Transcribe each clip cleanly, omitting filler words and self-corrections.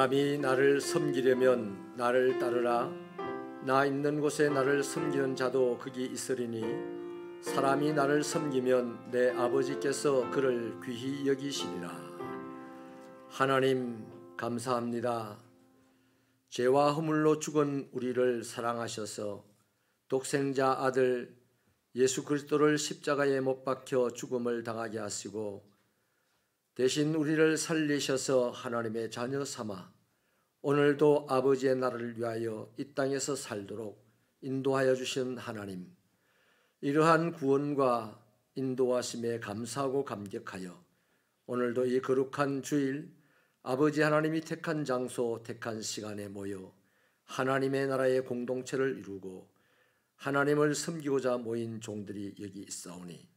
사람이 나를 섬기려면 나를 따르라. 나 있는 곳에 나를 섬기는 자도 거기 있으리니 사람이 나를 섬기면 내 아버지께서 그를 귀히 여기시리라. 하나님 감사합니다. 죄와 허물로 죽은 우리를 사랑하셔서 독생자 아들 예수 그리스도를 십자가에 못 박혀 죽음을 당하게 하시고 대신 우리를 살리셔서 하나님의 자녀 삼아 오늘도 아버지의 나라를 위하여 이 땅에서 살도록 인도하여 주신 하나님, 이러한 구원과 인도하심에 감사하고 감격하여 오늘도 이 거룩한 주일 아버지 하나님이 택한 장소 택한 시간에 모여 하나님의 나라의 공동체를 이루고 하나님을 섬기고자 모인 종들이 여기 있사오니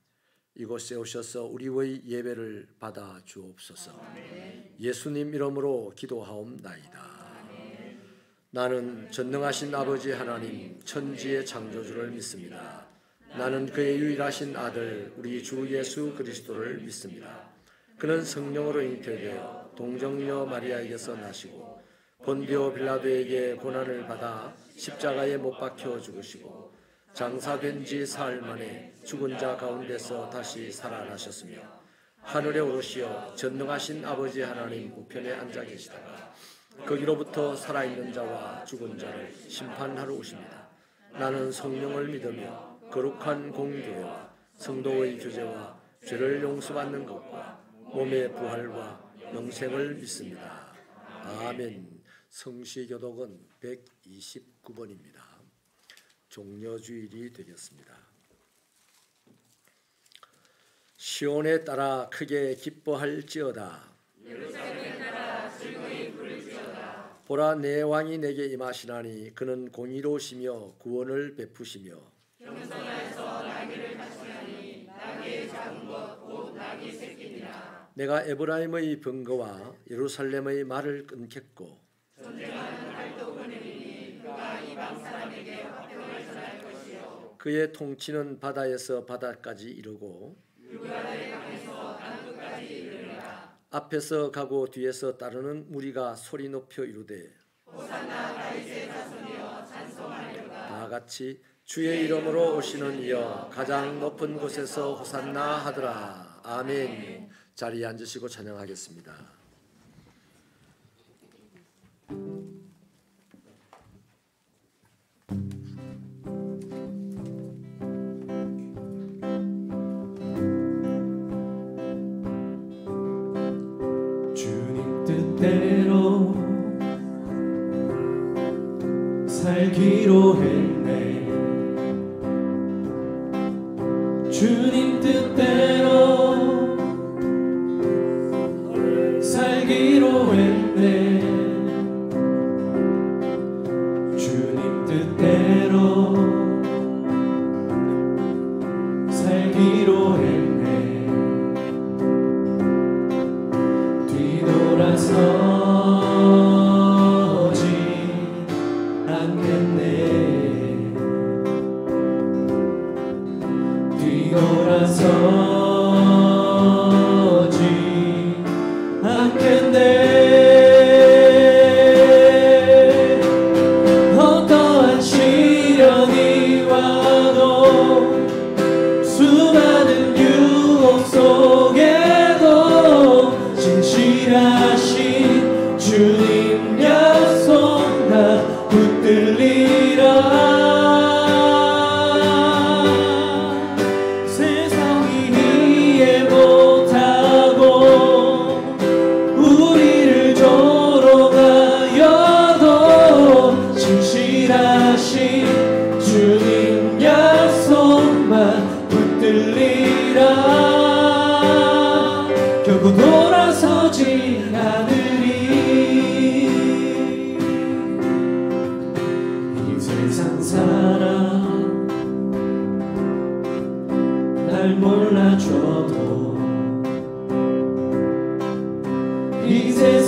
이곳에 오셔서 우리의 예배를 받아 주옵소서. 아멘. 예수님 이름으로 기도하옵나이다. 아멘. 나는 전능하신 아버지 하나님 천지의 창조주를 믿습니다. 나는 그의 유일하신 아들 우리 주 예수 그리스도를 믿습니다. 그는 성령으로 잉태되어 동정녀 마리아에게서 나시고 본디오 빌라도에게 고난을 받아 십자가에 못 박혀 죽으시고 장사된 지 사흘 만에 죽은 자 가운데서 다시 살아나셨으며 하늘에 오르시어 전능하신 아버지 하나님 우편에 앉아 계시다가 거기로부터 살아있는 자와 죽은 자를 심판하러 오십니다. 나는 성령을 믿으며 거룩한 공교회와 성도의 교제와 죄를 용서받는 것과 몸의 부활과 영생을 믿습니다. 아멘. 성시교독은 129번입니다. 종려주일이 되겠습니다. 시온에 따라 크게 기뻐할지어다. 예루살렘에 따라 즐거이 부를지어다. 보라, 내 왕이 내게 임하시나니 그는 공의로우시며 구원을 베푸시며 경성하여서 나귀를 다스리니 나귀의 작은 것 곧 나귀 새끼니라. 내가 에브라임의 병거와 예루살렘의 말을 끊겠고 전쟁하는 활도 보내리니 그가 이방 사람에게 화평을 전할 것이요 그의 통치는 바다에서 바다까지 이르고 유브라데 강에서 땅끝까지 이르리라. 앞에서 가고 뒤에서 따르는 무리가 소리 높여 이르되 호산나 다윗의 자손이여 찬송하리로다. 다 같이 주의 이름으로 오시는 이여 가장 높은 곳에서 호산나 하더라. 아멘. 자리에 앉으시고 찬양하겠습니다. 주님 뜻대로 살기로 했네. 주님 뜻대로 살기로 했네.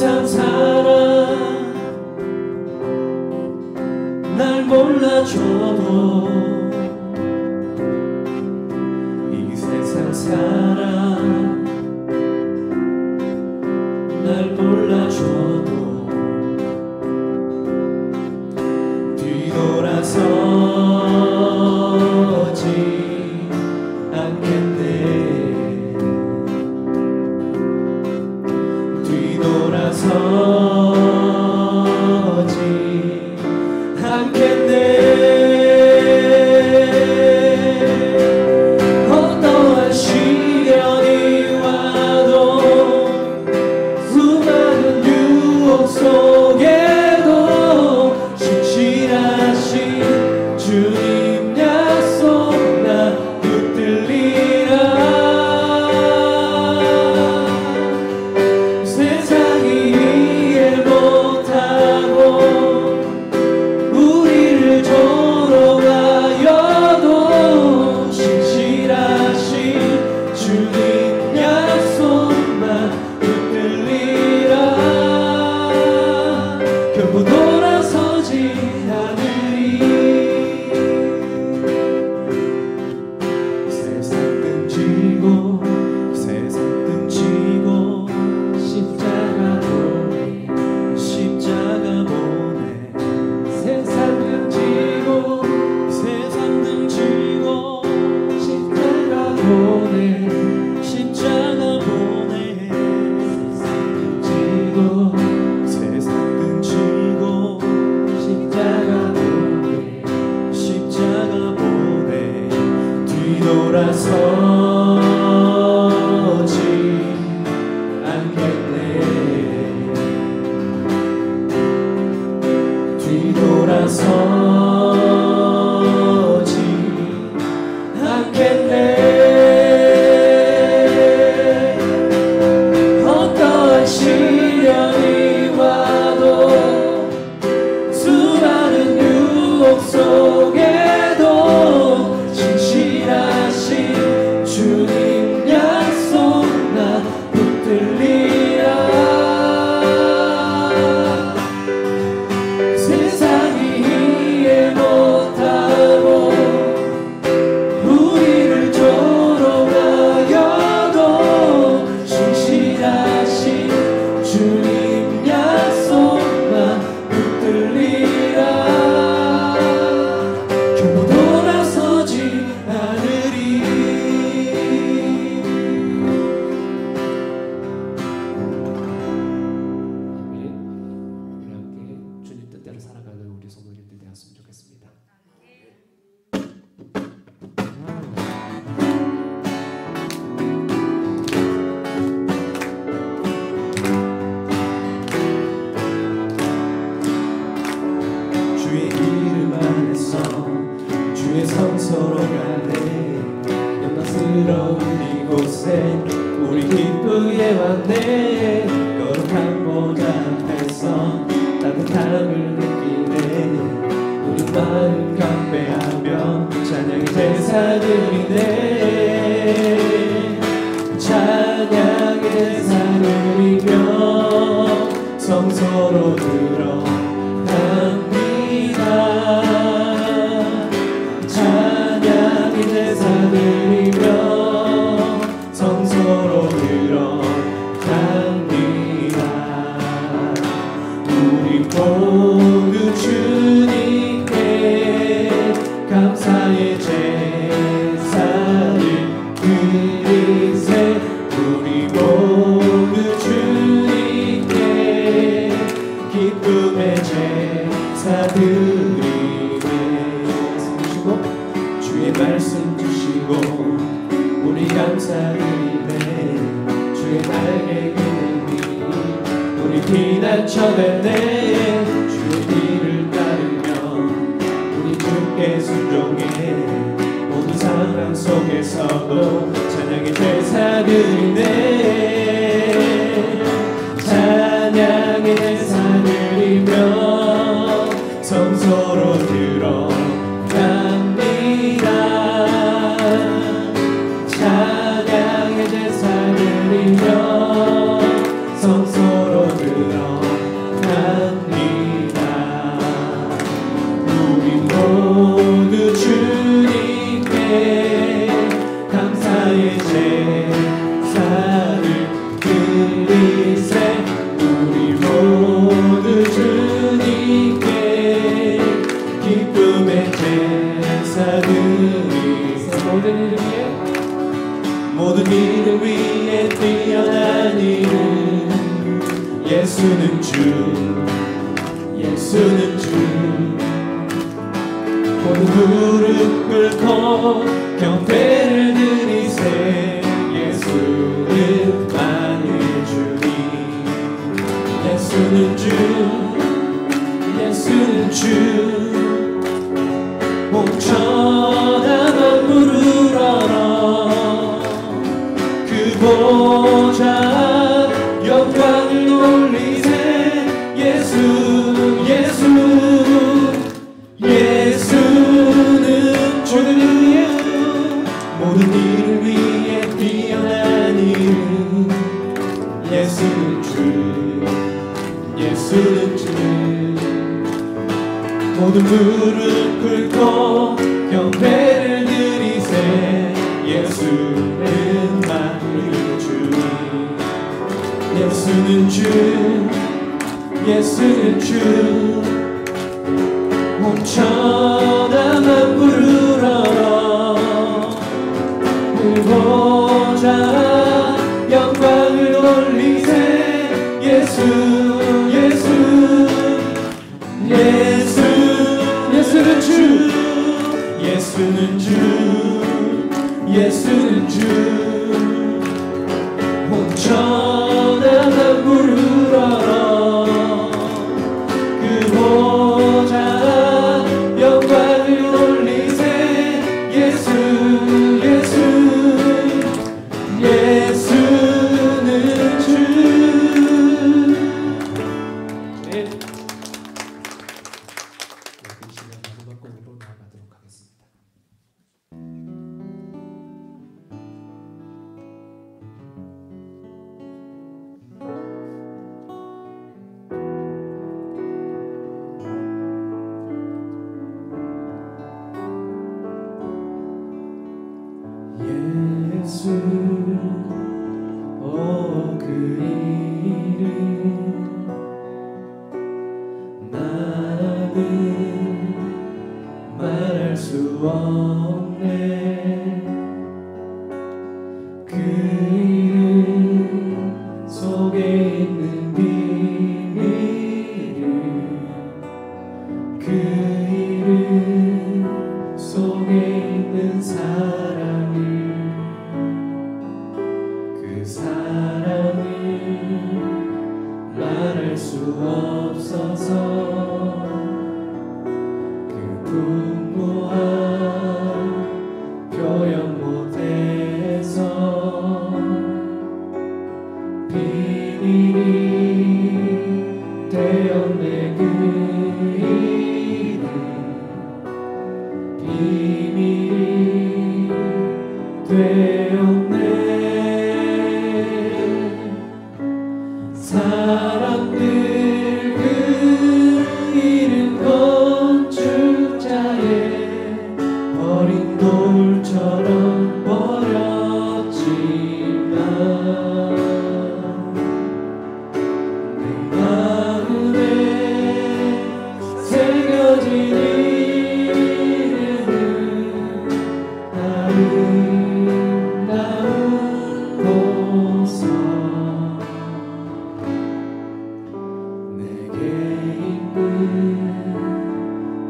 세상 사람 날 몰라줘도 이 세상 사람 날 몰라줘도 뒤돌아서지 않겠네. 뒤돌아서지 않겠네. 어떠한 시련이 와도 수많은 유혹 속에도 신실하신 주님 약속 나 붙들리라. 세상이 이해 못하고 우리를 조롱하여도 신실하신 주님 약속만 붙들리라. 결코 돌아서지 않으리. 세상 등지고 세상 등지고 십자가 보내 십자가 보내. 세상 등지고 세상 등지고 십자가 보내 십자가 보내. 세상 등지고 세상 등지고 십자가 보내 십자가 보내. 뒤돌아서지 않겠네. 뒤돌아서지 않겠네. 어떠한 시련이 와도 수많은 유혹 속에도 신실하신 주님 약속 나 붙들리라. 세상이 이해 못하고 우리를 조롱하여도 신실하신 주님 약속만 붙들리라. 결코 돌아서지 않으리. 아멘. 우리 함께 주님 뜻대로 살아가는 우리 성도님들 되었으면 좋겠습니다. 주의 이름 안에서 주의 성소로 갈래. 영광스러운 이곳에 우리 기쁘게 왔네. 거룩한 보좌 앞에서 따뜻함을 느끼네. 우리 마음 강배하며 찬양의 제사 드리네. 찬양의 제사 드리며 성소로 들어갑니다. 찬양의 제사 드리며 성소로 들어갑니다. 우리 모두 주님께 감사의 제사를 드리세. 우리 모두 주님께 기쁨의 제사 드리네. 주시고 주의 말씀 주시고 우리 감사드리네. 주의 날개 그늘이 우리 피난처됐네. 주의 길을 따르며 우리 주께 순종해. 모든 상황 속에서도 찬양의 제사 드리네. 찬양의 제사 드리며 성소로 들어갑니다. 찬양의 제사 드리며 성소로 들어 예수는 주 모든 무릎 꿇고 경배를 드리세 예수는 만유의 주님 예수는 주 예수는 주 온 천하 만물을 알아 그 보좌 영광을 돌리세 예수 예수는 주 모든 일을 위해 뛰어난 이름 예수는 주 모든 무릎 꿇고 경배를 드리세 예수는 만유의 주님 예수는 주 온 천하 만물을 알아 그 보좌 영광을 돌리세 예수는 주 온 천하 만물을 알아 그 보좌 영광을 돌리세 예수는 주 네. 이 시간 마지막 곡으로 나아가도록 하겠습니다. 예수 그 이름 나는 말할 수 없네 그 이름 속에 있는 비밀을 그 이름 속에 있는 사랑을 그 사랑을 말할 수 없어서 그 풍부한 표현 못해서 비밀이 되었네 그 이름 비밀이 되었네 사람들 그 이름 건축자의 어린 돌처럼 버렸지만 내 마음에 새겨진 이름은 아름다운 보석 내게 있는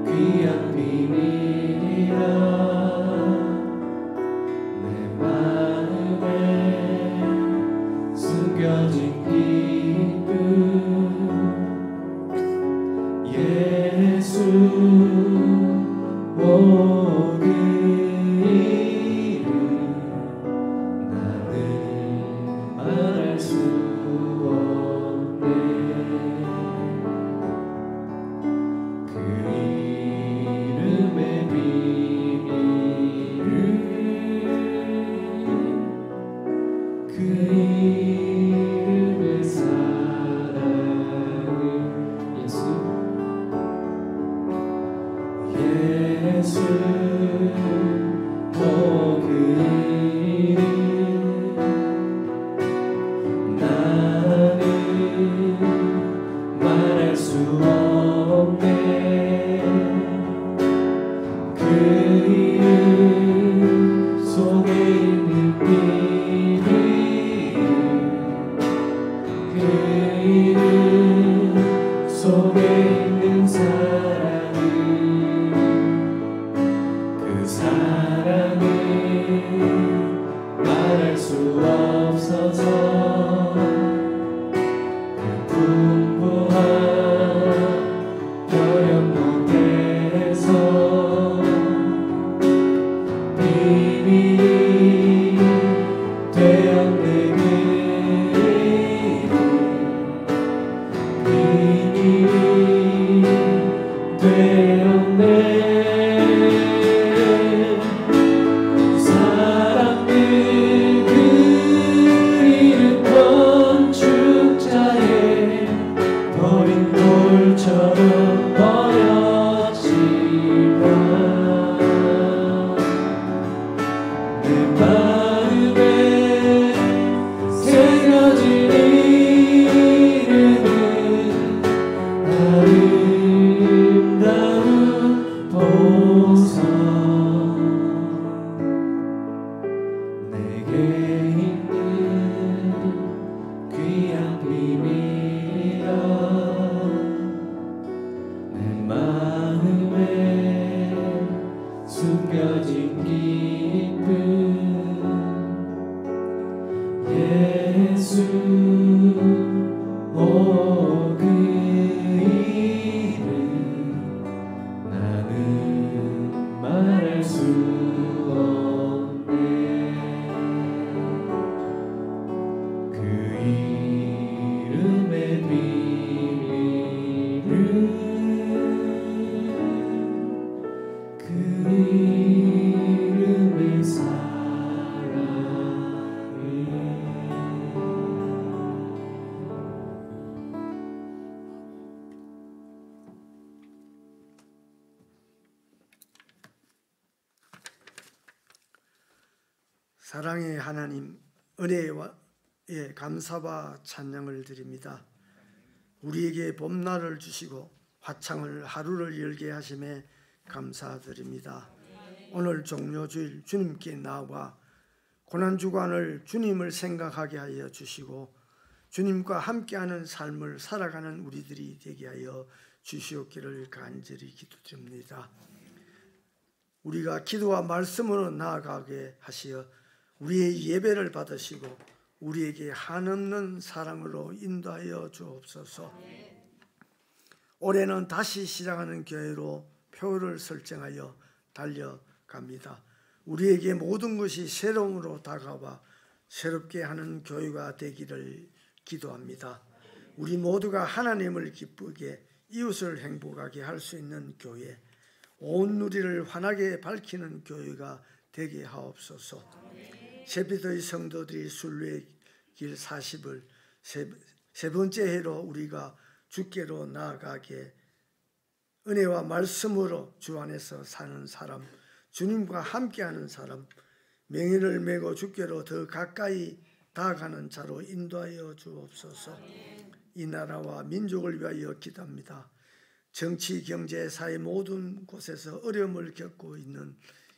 귀한 비밀이라 내 마음에 숨겨진 기쁨 예수 그 이름 나는 말할 수 없네 그 이름의 비밀을 그 이름의 사랑을 예수 그 이름 나는 말할 수 없네 그 이름 속에 있는 비밀 그 이름 사랑의 하나님, 은혜에 감사와 찬양을 드립니다. 우리에게 봄날을 주시고 화창을 하루를 열게 하심에 감사드립니다. 오늘 종료주일 주님께 나아가 고난주간을 주님을 생각하게 하여 주시고 주님과 함께하는 삶을 살아가는 우리들이 되게 하여 주시옵기를 간절히 기도드립니다. 우리가 기도와 말씀으로 나아가게 하시어 우리의 예배를 받으시고 우리에게 한없는 사랑으로 인도하여 주옵소서. 올해는 다시 시작하는 교회로 표를 설정하여 달려갑니다. 우리에게 모든 것이 새로움으로 다가와 새롭게 하는 교회가 되기를 기도합니다. 우리 모두가 하나님을 기쁘게 이웃을 행복하게 할 수 있는 교회, 온 누리를 환하게 밝히는 교회가 되게 하옵소서. 세비도의 성도들이 순례의 길 40을 세 번째 해로 우리가 주께로 나아가게 은혜와 말씀으로 주 안에서 사는 사람, 주님과 함께하는 사람, 명예를 메고 주께로 더 가까이 다가가는 자로 인도하여 주옵소서. 이 나라와 민족을 위하여 기도합니다. 정치, 경제, 사회 모든 곳에서 어려움을 겪고 있는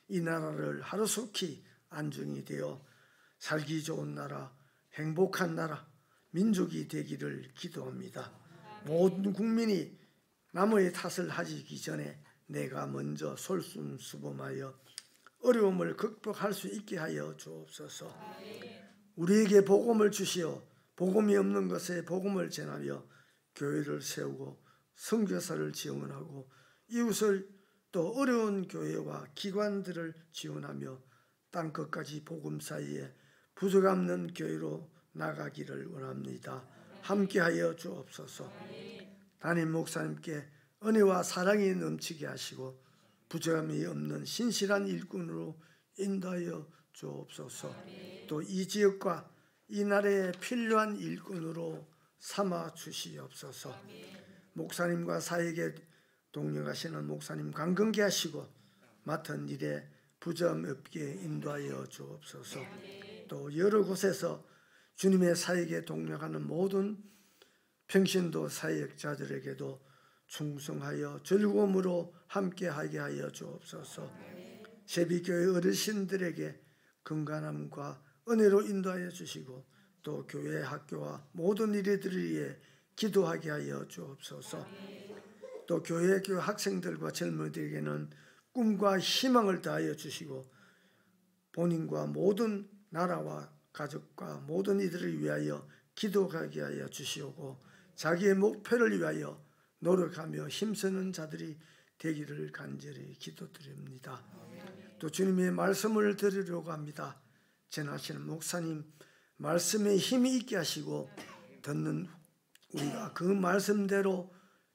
이 나라를 하루속히 안중이 되어 살기 좋은 나라, 행복한 나라, 민족이 되기를 기도합니다. 모든 국민이 남의 탓을 하기 전에 내가 먼저 솔선수범하여 어려움을 극복할 수 있게 하여 주옵소서. 우리에게 복음을 주시어 복음이 없는 것에 복음을 전하며 교회를 세우고 선교사를 지원하고 이웃을 또 어려운 교회와 기관들을 지원하며 땅끝까지 복음 사이에 부족 없는 교회로 나가기를 원합니다. 함께하여 주옵소서. 담임 목사님께 은혜와 사랑이 넘치게 하시고 부족함이 없는 신실한 일꾼으로 인도하여 주옵소서. 또 이 지역과 이 나라에 필요한 일꾼으로 삼아 주시옵소서. 목사님과 사역에 동력하시는 목사님 강건케 하시고 맡은 일에 부정 없게 인도하여 주옵소서. 또 여러 곳에서 주님의 사역에 동력하는 모든 평신도 사역자들에게도 충성하여 즐거움으로 함께하게 하여 주옵소서. 세비교회 어르신들에게 건강함과 은혜로 인도하여 주시고 또 교회 학교와 모든 일들을 위해 기도하게 하여 주옵소서. 또 교회 학생들과 젊은이들에게는 꿈과 희망을 다하여 주시고 본인과 모든 나라와 가족과 모든 이들을 위하여 기도하게 하여 주시오고 자기의 목표를 위하여 노력하며 힘쓰는 자들이 되기를 간절히 기도드립니다. 또 주님의 말씀을 들으려고 합니다. 전하시는 목사님 말씀에 힘이 있게 하시고 듣는 우리가 그 말씀대로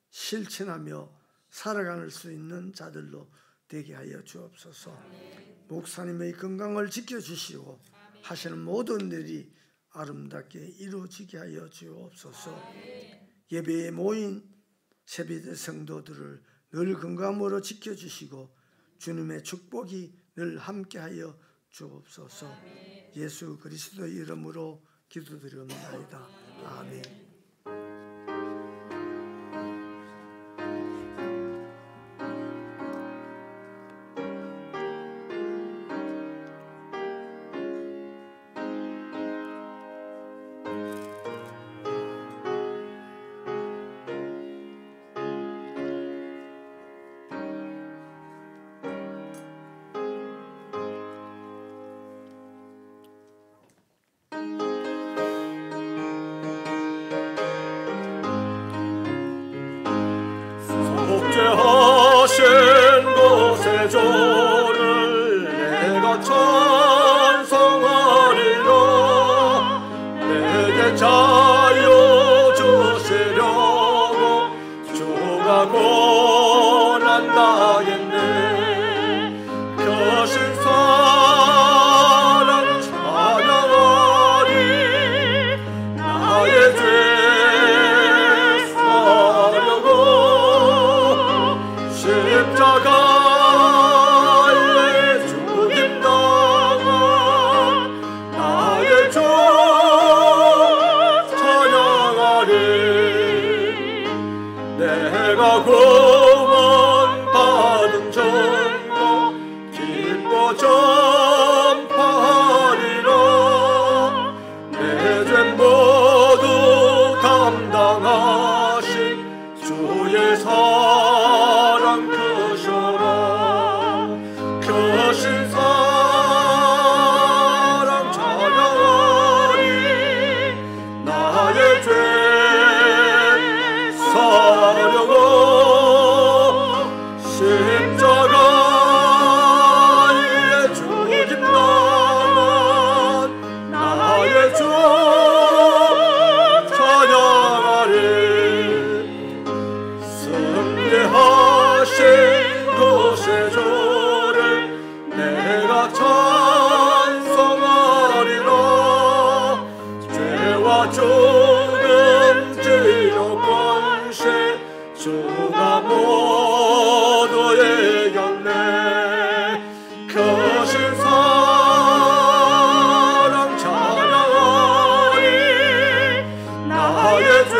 실천하며 살아갈 수 있는 자들로 되게 하여 주옵소서. 목사님의 건강을 지켜주시고 하시는 모든 일이 아름답게 이루어지게 하여 주옵소서. 예배에 모인 세비대 성도들을 늘 건강으로 지켜주시고 주님의 축복이 늘 함께하여 주옵소서. 예수 그리스도의 이름으로 기도드리옵나이다. 아멘. 복제하신 곳의 조를 내가 찬송하리라. 내게 자유 주시려고 주가 권한다했네. 크신 사랑 찬양하리. 나의 죄 십자가에 죽임당한 나의 주 찬양하리. 내가 구원받은 전거 기뻐 전파하리라. 내 죄 모두 담당하신 주의 사랑 크셔라. 크신 사랑 찬양하리. 나의 죄 사려고 십자가에 죽임당한 나의 주 찬양하리. 승리하신 곳의 주를 내가 찬송하리라. 죄와 죽음 지옥 권세 주가 모두 이겼네. 크신 사랑 찬양하리. 나의 죄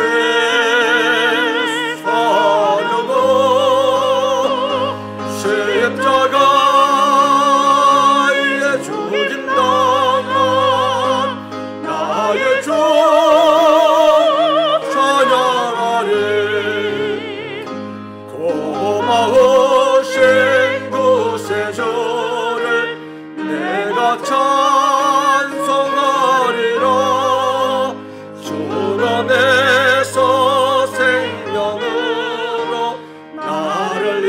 사려고 십자가에 죽임당한 나의 주 찬양하리. 고마우신 곳의 주를 내가 찬송하리라. 주 안에서 생명으로 나를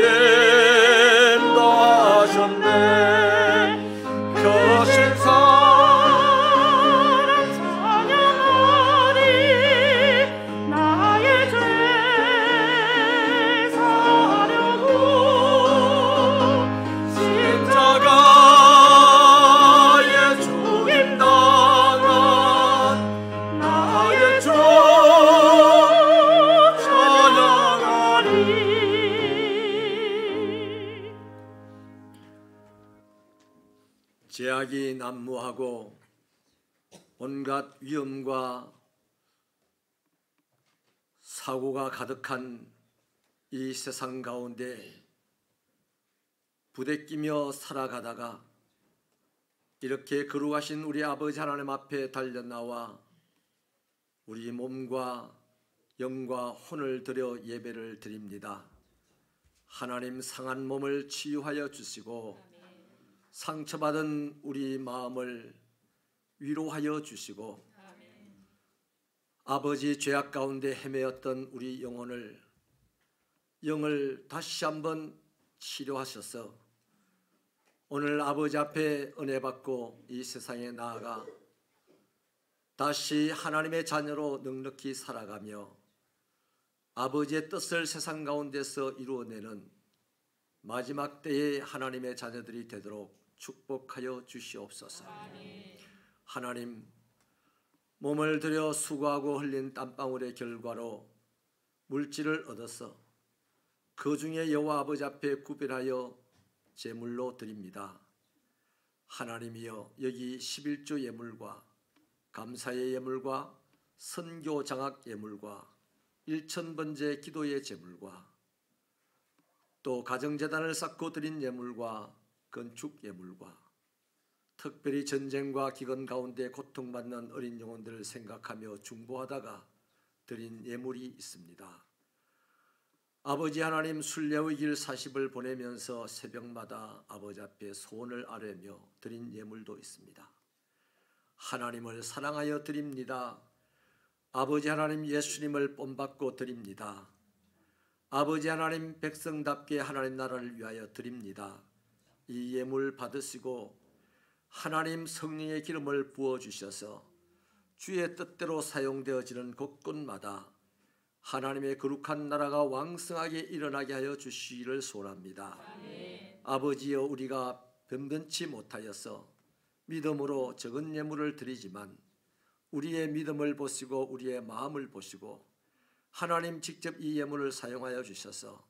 인도하셨네. 크신 사랑 찬양하리. 나의 죄 사려고 십자가에 죽임당한 나의 주 찬양하리. 제약이 난무하고 온갖 위험과 사고가 가득한 이 세상 가운데 부대끼며 살아가다가 이렇게 거룩하신 우리 아버지 하나님 앞에 달려나와 우리 몸과 영과 혼을 들여 예배를 드립니다. 하나님, 상한 몸을 치유하여 주시고 상처받은 우리 마음을 위로하여 주시고 아버지 죄악 가운데 헤매었던 우리 영을 다시 한번 치료하셔서 오늘 아버지 앞에 은혜 받고 이 세상에 나아가 다시 하나님의 자녀로 넉넉히 살아가며 아버지의 뜻을 세상 가운데서 이루어내는 마지막 때의 하나님의 자녀들이 되도록 축복하여 주시옵소서. 하나님, 몸을 들여 수고하고 흘린 땀방울의 결과로 물질을 얻어서 그 중에 여호와 아버지 앞에 구별하여 제물로 드립니다. 하나님이여, 여기 11조 예물과 감사의 예물과 선교 장학 예물과 1000번째 기도의 제물과 또 가정재단을 쌓고 드린 예물과 건축 예물과 특별히 전쟁과 기근 가운데 고통받는 어린 영혼들을 생각하며 중보하다가 드린 예물이 있습니다. 아버지 하나님, 순례의 길 40을 보내면서 새벽마다 아버지 앞에 소원을 아뢰며 드린 예물도 있습니다. 하나님을 사랑하여 드립니다. 아버지 하나님, 예수님을 본받고 드립니다. 아버지 하나님, 백성답게 하나님 나라를 위하여 드립니다. 이 예물 받으시고 하나님 성령의 기름을 부어주셔서 주의 뜻대로 사용되어지는 곳곳마다 하나님의 거룩한 나라가 왕성하게 일어나게 하여 주시기를 소원합니다. 아버지여, 우리가 변변치 못하여서 믿음으로 적은 예물을 드리지만 우리의 믿음을 보시고 우리의 마음을 보시고 하나님 직접 이 예물을 사용하여 주셔서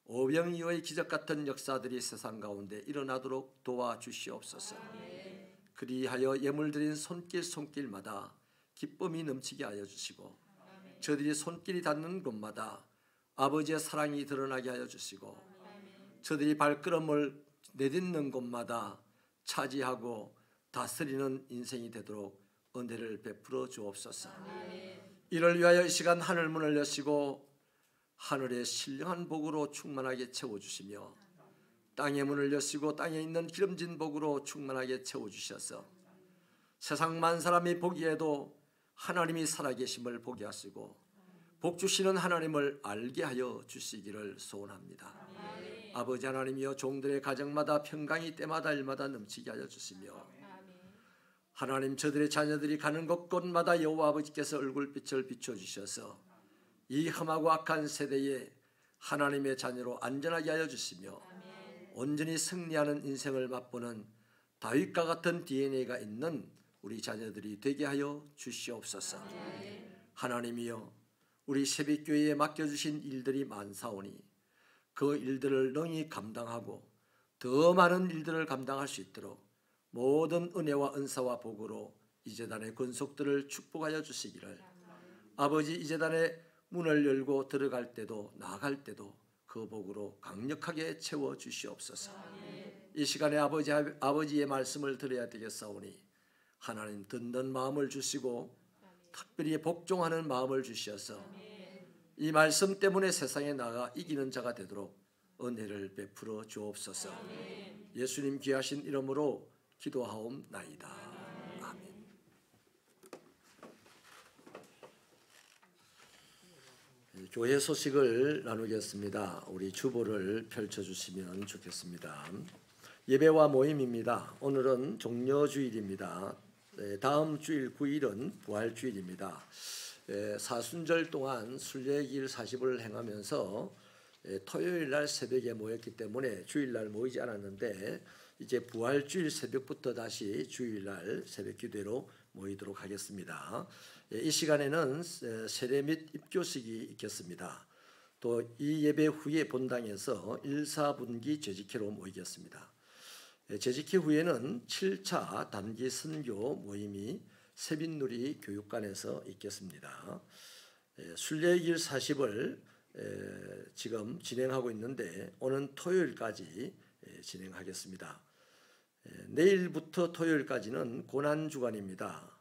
오병이어의 기적 같은 역사들이 세상 가운데 일어나도록 도와주시옵소서. 그리하여 예물 드린 손길마다 기쁨이 넘치게 하여 주시고 저들이 손길이 닿는 곳마다 아버지의 사랑이 드러나게 하여 주시고 저들이 발걸음을 내딛는 곳마다 차지하고 다스리는 인생이 되도록 은혜를 베풀어 주옵소서. 이를 위하여 이 시간 하늘 문을 여시고 하늘의 신령한 복으로 충만하게 채워주시며 땅의 문을 여시고 땅에 있는 기름진 복으로 충만하게 채워주셔서 세상 만 사람이 보기에도 하나님이 살아계심을 보게 하시고 복 주시는 하나님을 알게 하여 주시기를 소원합니다. 아버지 하나님이여, 종들의 가정마다 평강이 때마다 일마다 넘치게 하여 주시며 하나님, 저들의 자녀들이 가는 곳곳마다 여호와 아버지께서 얼굴빛을 비춰주셔서 이 험하고 악한 세대에 하나님의 자녀로 안전하게 하여 주시며 온전히 승리하는 인생을 맛보는 다윗과 같은 DNA가 있는 우리 자녀들이 되게 하여 주시옵소서. 하나님이여, 우리 새벽교회에 맡겨주신 일들이 많사오니 그 일들을 능히 감당하고 더 많은 일들을 감당할 수 있도록 모든 은혜와 은사와 복으로 이 재단의 권속들을 축복하여 주시기를, 아버지 이 재단의 문을 열고 들어갈 때도 나갈 때도 그 복으로 강력하게 채워 주시옵소서. 이 시간에 아버지의 말씀을 들어야 되겠사오니 하나님, 듣는 마음을 주시고 특별히 복종하는 마음을 주셔서 이 말씀 때문에 세상에 나가 이기는 자가 되도록 은혜를 베풀어 주옵소서. 예수님 귀하신 이름으로 기도하옵나이다. 아멘. 교회 소식을 나누겠습니다. 우리 주보를 펼쳐주시면 좋겠습니다. 예배와 모임입니다. 오늘은 종려주일입니다. 다음 주일 9일은 부활주일입니다. 사순절 동안 순례길 40을 행하면서 토요일 날 새벽에 모였기 때문에 주일 날 모이지 않았는데 이제 부활주일 새벽부터 다시 주일 날 새벽 기도로 모이도록 하겠습니다. 이 시간에는 세례 및 입교식이 있겠습니다. 또 이 예배 후에 본당에서 1, 4분기 재직회로 모이겠습니다. 재직회 후에는 7차 단기 선교 모임이 세빈누리 교육관에서 있겠습니다. 순례길 40을 지금 진행하고 있는데 오는 토요일까지 진행하겠습니다. 내일부터 토요일까지는 고난주간입니다.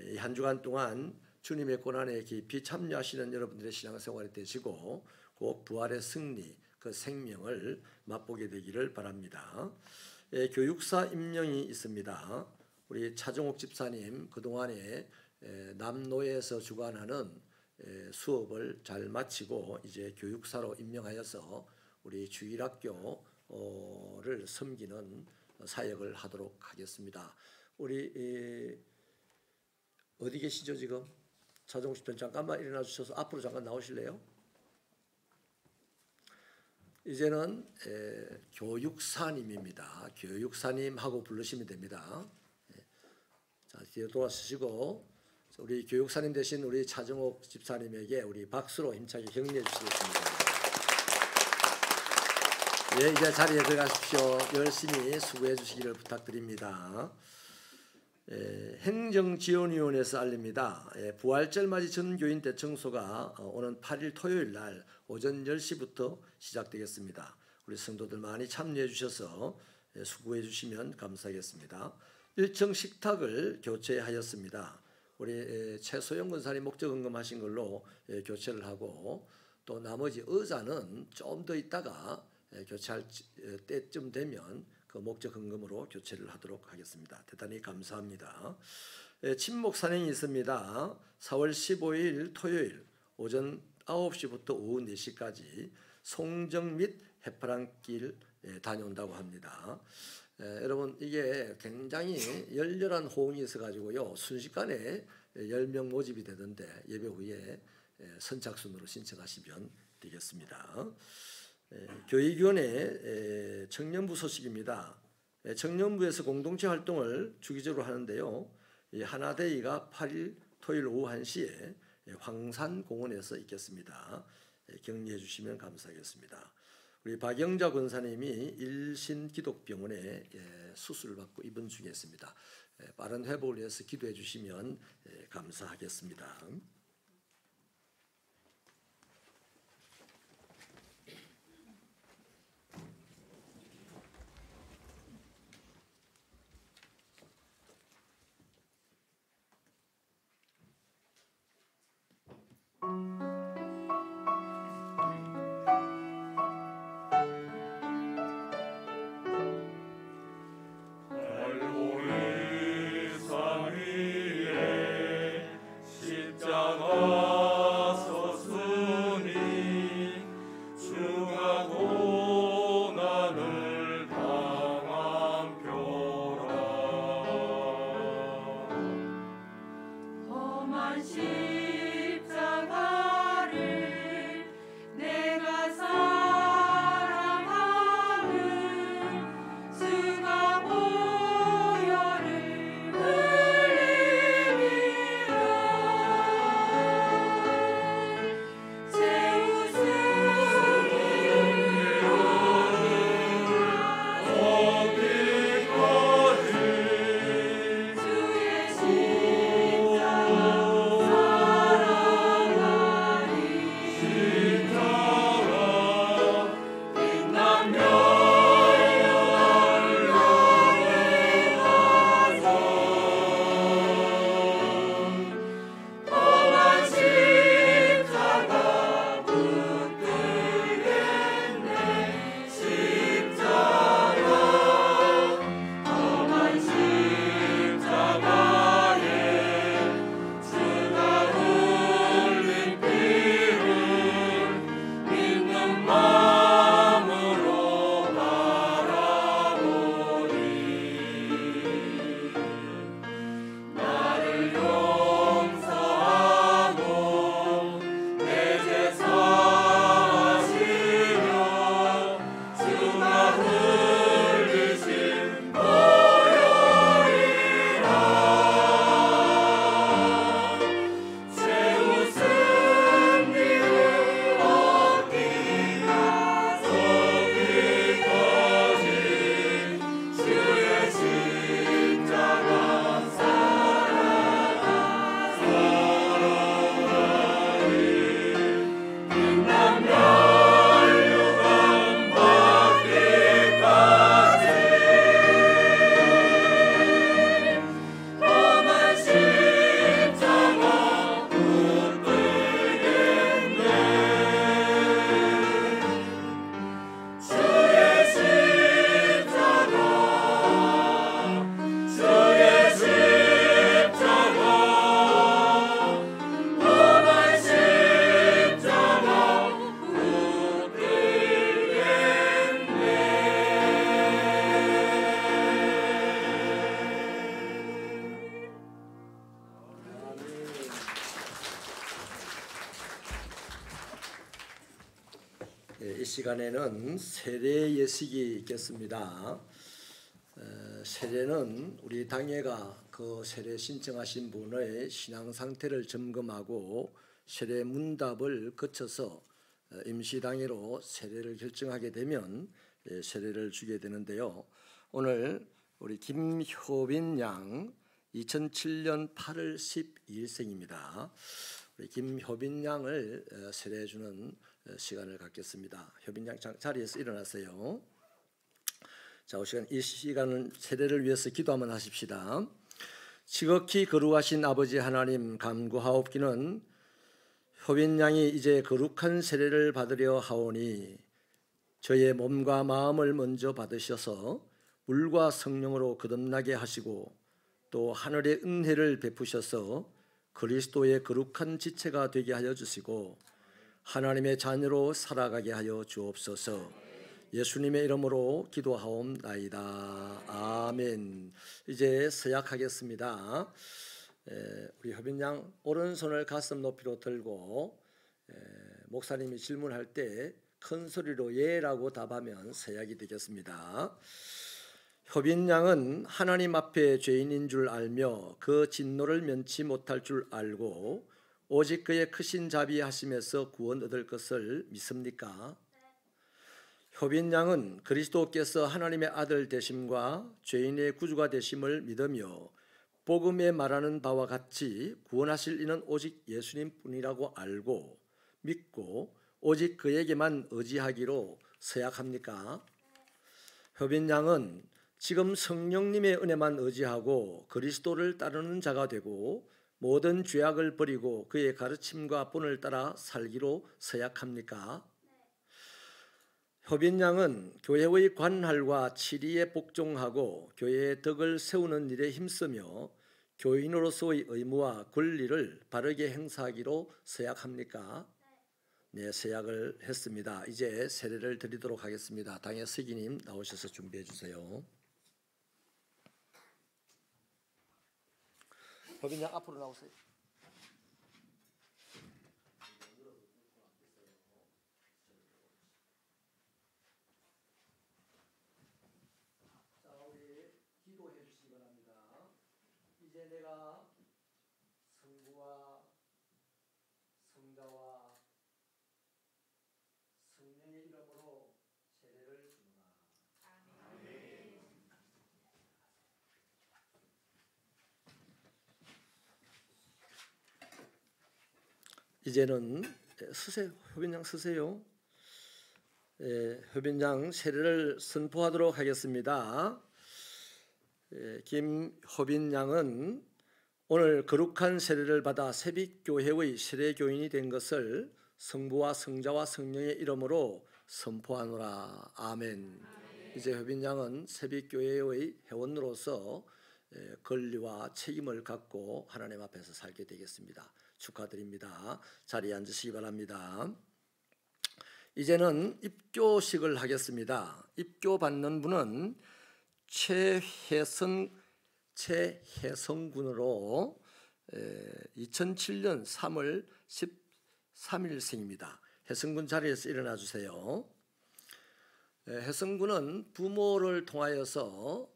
이 한 주간 동안 주님의 고난에 깊이 참여하시는 여러분들의 신앙생활이 되시고 꼭 부활의 승리, 그 생명을 맛보게 되기를 바랍니다. 교육사 임명이 있습니다. 우리 차종옥 집사님 그동안에 남노예에서 주관하는 수업을 잘 마치고 이제 교육사로 임명하여서 우리 주일학교를 섬기는 사역을 하도록 하겠습니다. 우리 어디 계시죠 지금? 차종옥 집사님 잠깐만 일어나 주셔서 앞으로 잠깐 나오실래요? 이제는 교육사님입니다. 교육사님하고 부르시면 됩니다. 자, 뒤에 돌아서시고 우리 교육사님 대신 우리 차정옥 집사님에게 우리 박수로 힘차게 격려해 주시겠습니다. 예, 이제 자리에 들어가십시오. 열심히 수고해 주시기를 부탁드립니다. 행정지원위원회에서 알립니다. 부활절 맞이 전교인 대청소가 오는 8일 토요일 날 오전 10시부터 시작되겠습니다. 우리 성도들 많이 참여해 주셔서 수고해 주시면 감사하겠습니다. 1층 식탁을 교체하였습니다. 우리 최소영 권사님 목적 헌금하신 걸로 교체를 하고 또 나머지 의자는 좀 더 있다가 교체할 때쯤 되면 그 목적 헌금으로 교체를 하도록 하겠습니다. 대단히 감사합니다. 친목 산행이 있습니다. 4월 15일 토요일 오전 9시부터 오후 4시까지 송정 및 해파랑길 다녀온다고 합니다. 여러분 이게 굉장히 열렬한 호응이 있어가지고요 순식간에 10명 모집이 되던데 예배 후에 선착순으로 신청하시면 되겠습니다. 교육위원회 청년부 소식입니다. 청년부에서 공동체 활동을 주기적으로 하는데요. 하나데이가 8일 토요일 오후 1시에 황산공원에서 있겠습니다. 격려해 주시면 감사하겠습니다. 우리 박영자 권사님이 일신기독병원에 수술을 받고 입원 중에 있습니다. 빠른 회복을 위해서 기도해 주시면 감사하겠습니다. 십자가 이 시간에는 세례 예식이 있겠습니다. 세례는 우리 당회가 그 세례 신청하신 분의 신앙 상태를 점검하고 세례 문답을 거쳐서 임시당회로 세례를 결정하게 되면 세례를 주게 되는데요. 오늘 우리 김효빈 양 2007년 8월 12일생입니다. 우리 김효빈 양을 세례해 주는 시간을 갖겠습니다. 효빈 양 자리에서 일어나세요. 자, 이 시간은 세례를 위해서 기도 한번 하십시다. 지극히 거룩하신 아버지 하나님, 간구하옵기는 효빈 양이 이제 거룩한 세례를 받으려 하오니 저의 몸과 마음을 먼저 받으셔서 물과 성령으로 거듭나게 하시고 또 하늘의 은혜를 베푸셔서 그리스도의 거룩한 지체가 되게 하여 주시고 하나님의 자녀로 살아가게 하여 주옵소서. 예수님의 이름으로 기도하옵나이다. 아멘. 이제 서약하겠습니다. 우리 효빈 양 오른손을 가슴 높이로 들고 목사님이 질문할 때 큰 소리로 예라고 답하면 서약이 되겠습니다. 효빈 양은 하나님 앞에 죄인인 줄 알며 그 진노를 면치 못할 줄 알고 오직 그의 크신 자비하심에서 구원 얻을 것을 믿습니까? 효빈 양은 그리스도께서 하나님의 아들 되심과 죄인의 구주가 되심을 믿으며 복음에 말하는 바와 같이 구원하실 이는 오직 예수님뿐이라고 알고 믿고 오직 그에게만 의지하기로 서약합니까? 효빈 양은 지금 성령님의 은혜만 의지하고 그리스도를 따르는 자가 되고 모든 죄악을 버리고 그의 가르침과 본을 따라 살기로 서약합니까? 효빈 양은 교회의 관할과 치리에 복종하고 교회의 덕을 세우는 일에 힘쓰며 교인으로서의 의무와 권리를 바르게 행사하기로 서약합니까? 네, 서약을 했습니다. 이제 세례를 드리도록 하겠습니다. 당의 서기님 나오셔서 준비해 주세요. 효빈 양 앞으로 나오세요. 자, 우리 기도해 주시기 바랍니다. 이제 내가 성부와 성자와 성령의 이름으로 세례를 주노라. 아멘. 이제는 서세요. 효빈 양 서세요. 효빈 양 세례를 선포하도록 하겠습니다. 김효빈 양은 오늘 거룩한 세례를 받아 세빛교회의 세례교인이 된 것을 성부와 성자와 성령의 이름으로 선포하노라. 아멘. 이제 효빈 양은 세빛교회의 회원으로서 권리와 책임을 갖고 하나님 앞에서 살게 되겠습니다. 축하드립니다. 자리에 앉으시기 바랍니다. 이제는 입교식을 하겠습니다. 입교받는 분은 최혜성 군으로 2007년 3월 13일생입니다. 혜성군 자리에서 일어나 주세요. 혜성군은 부모를 통하여서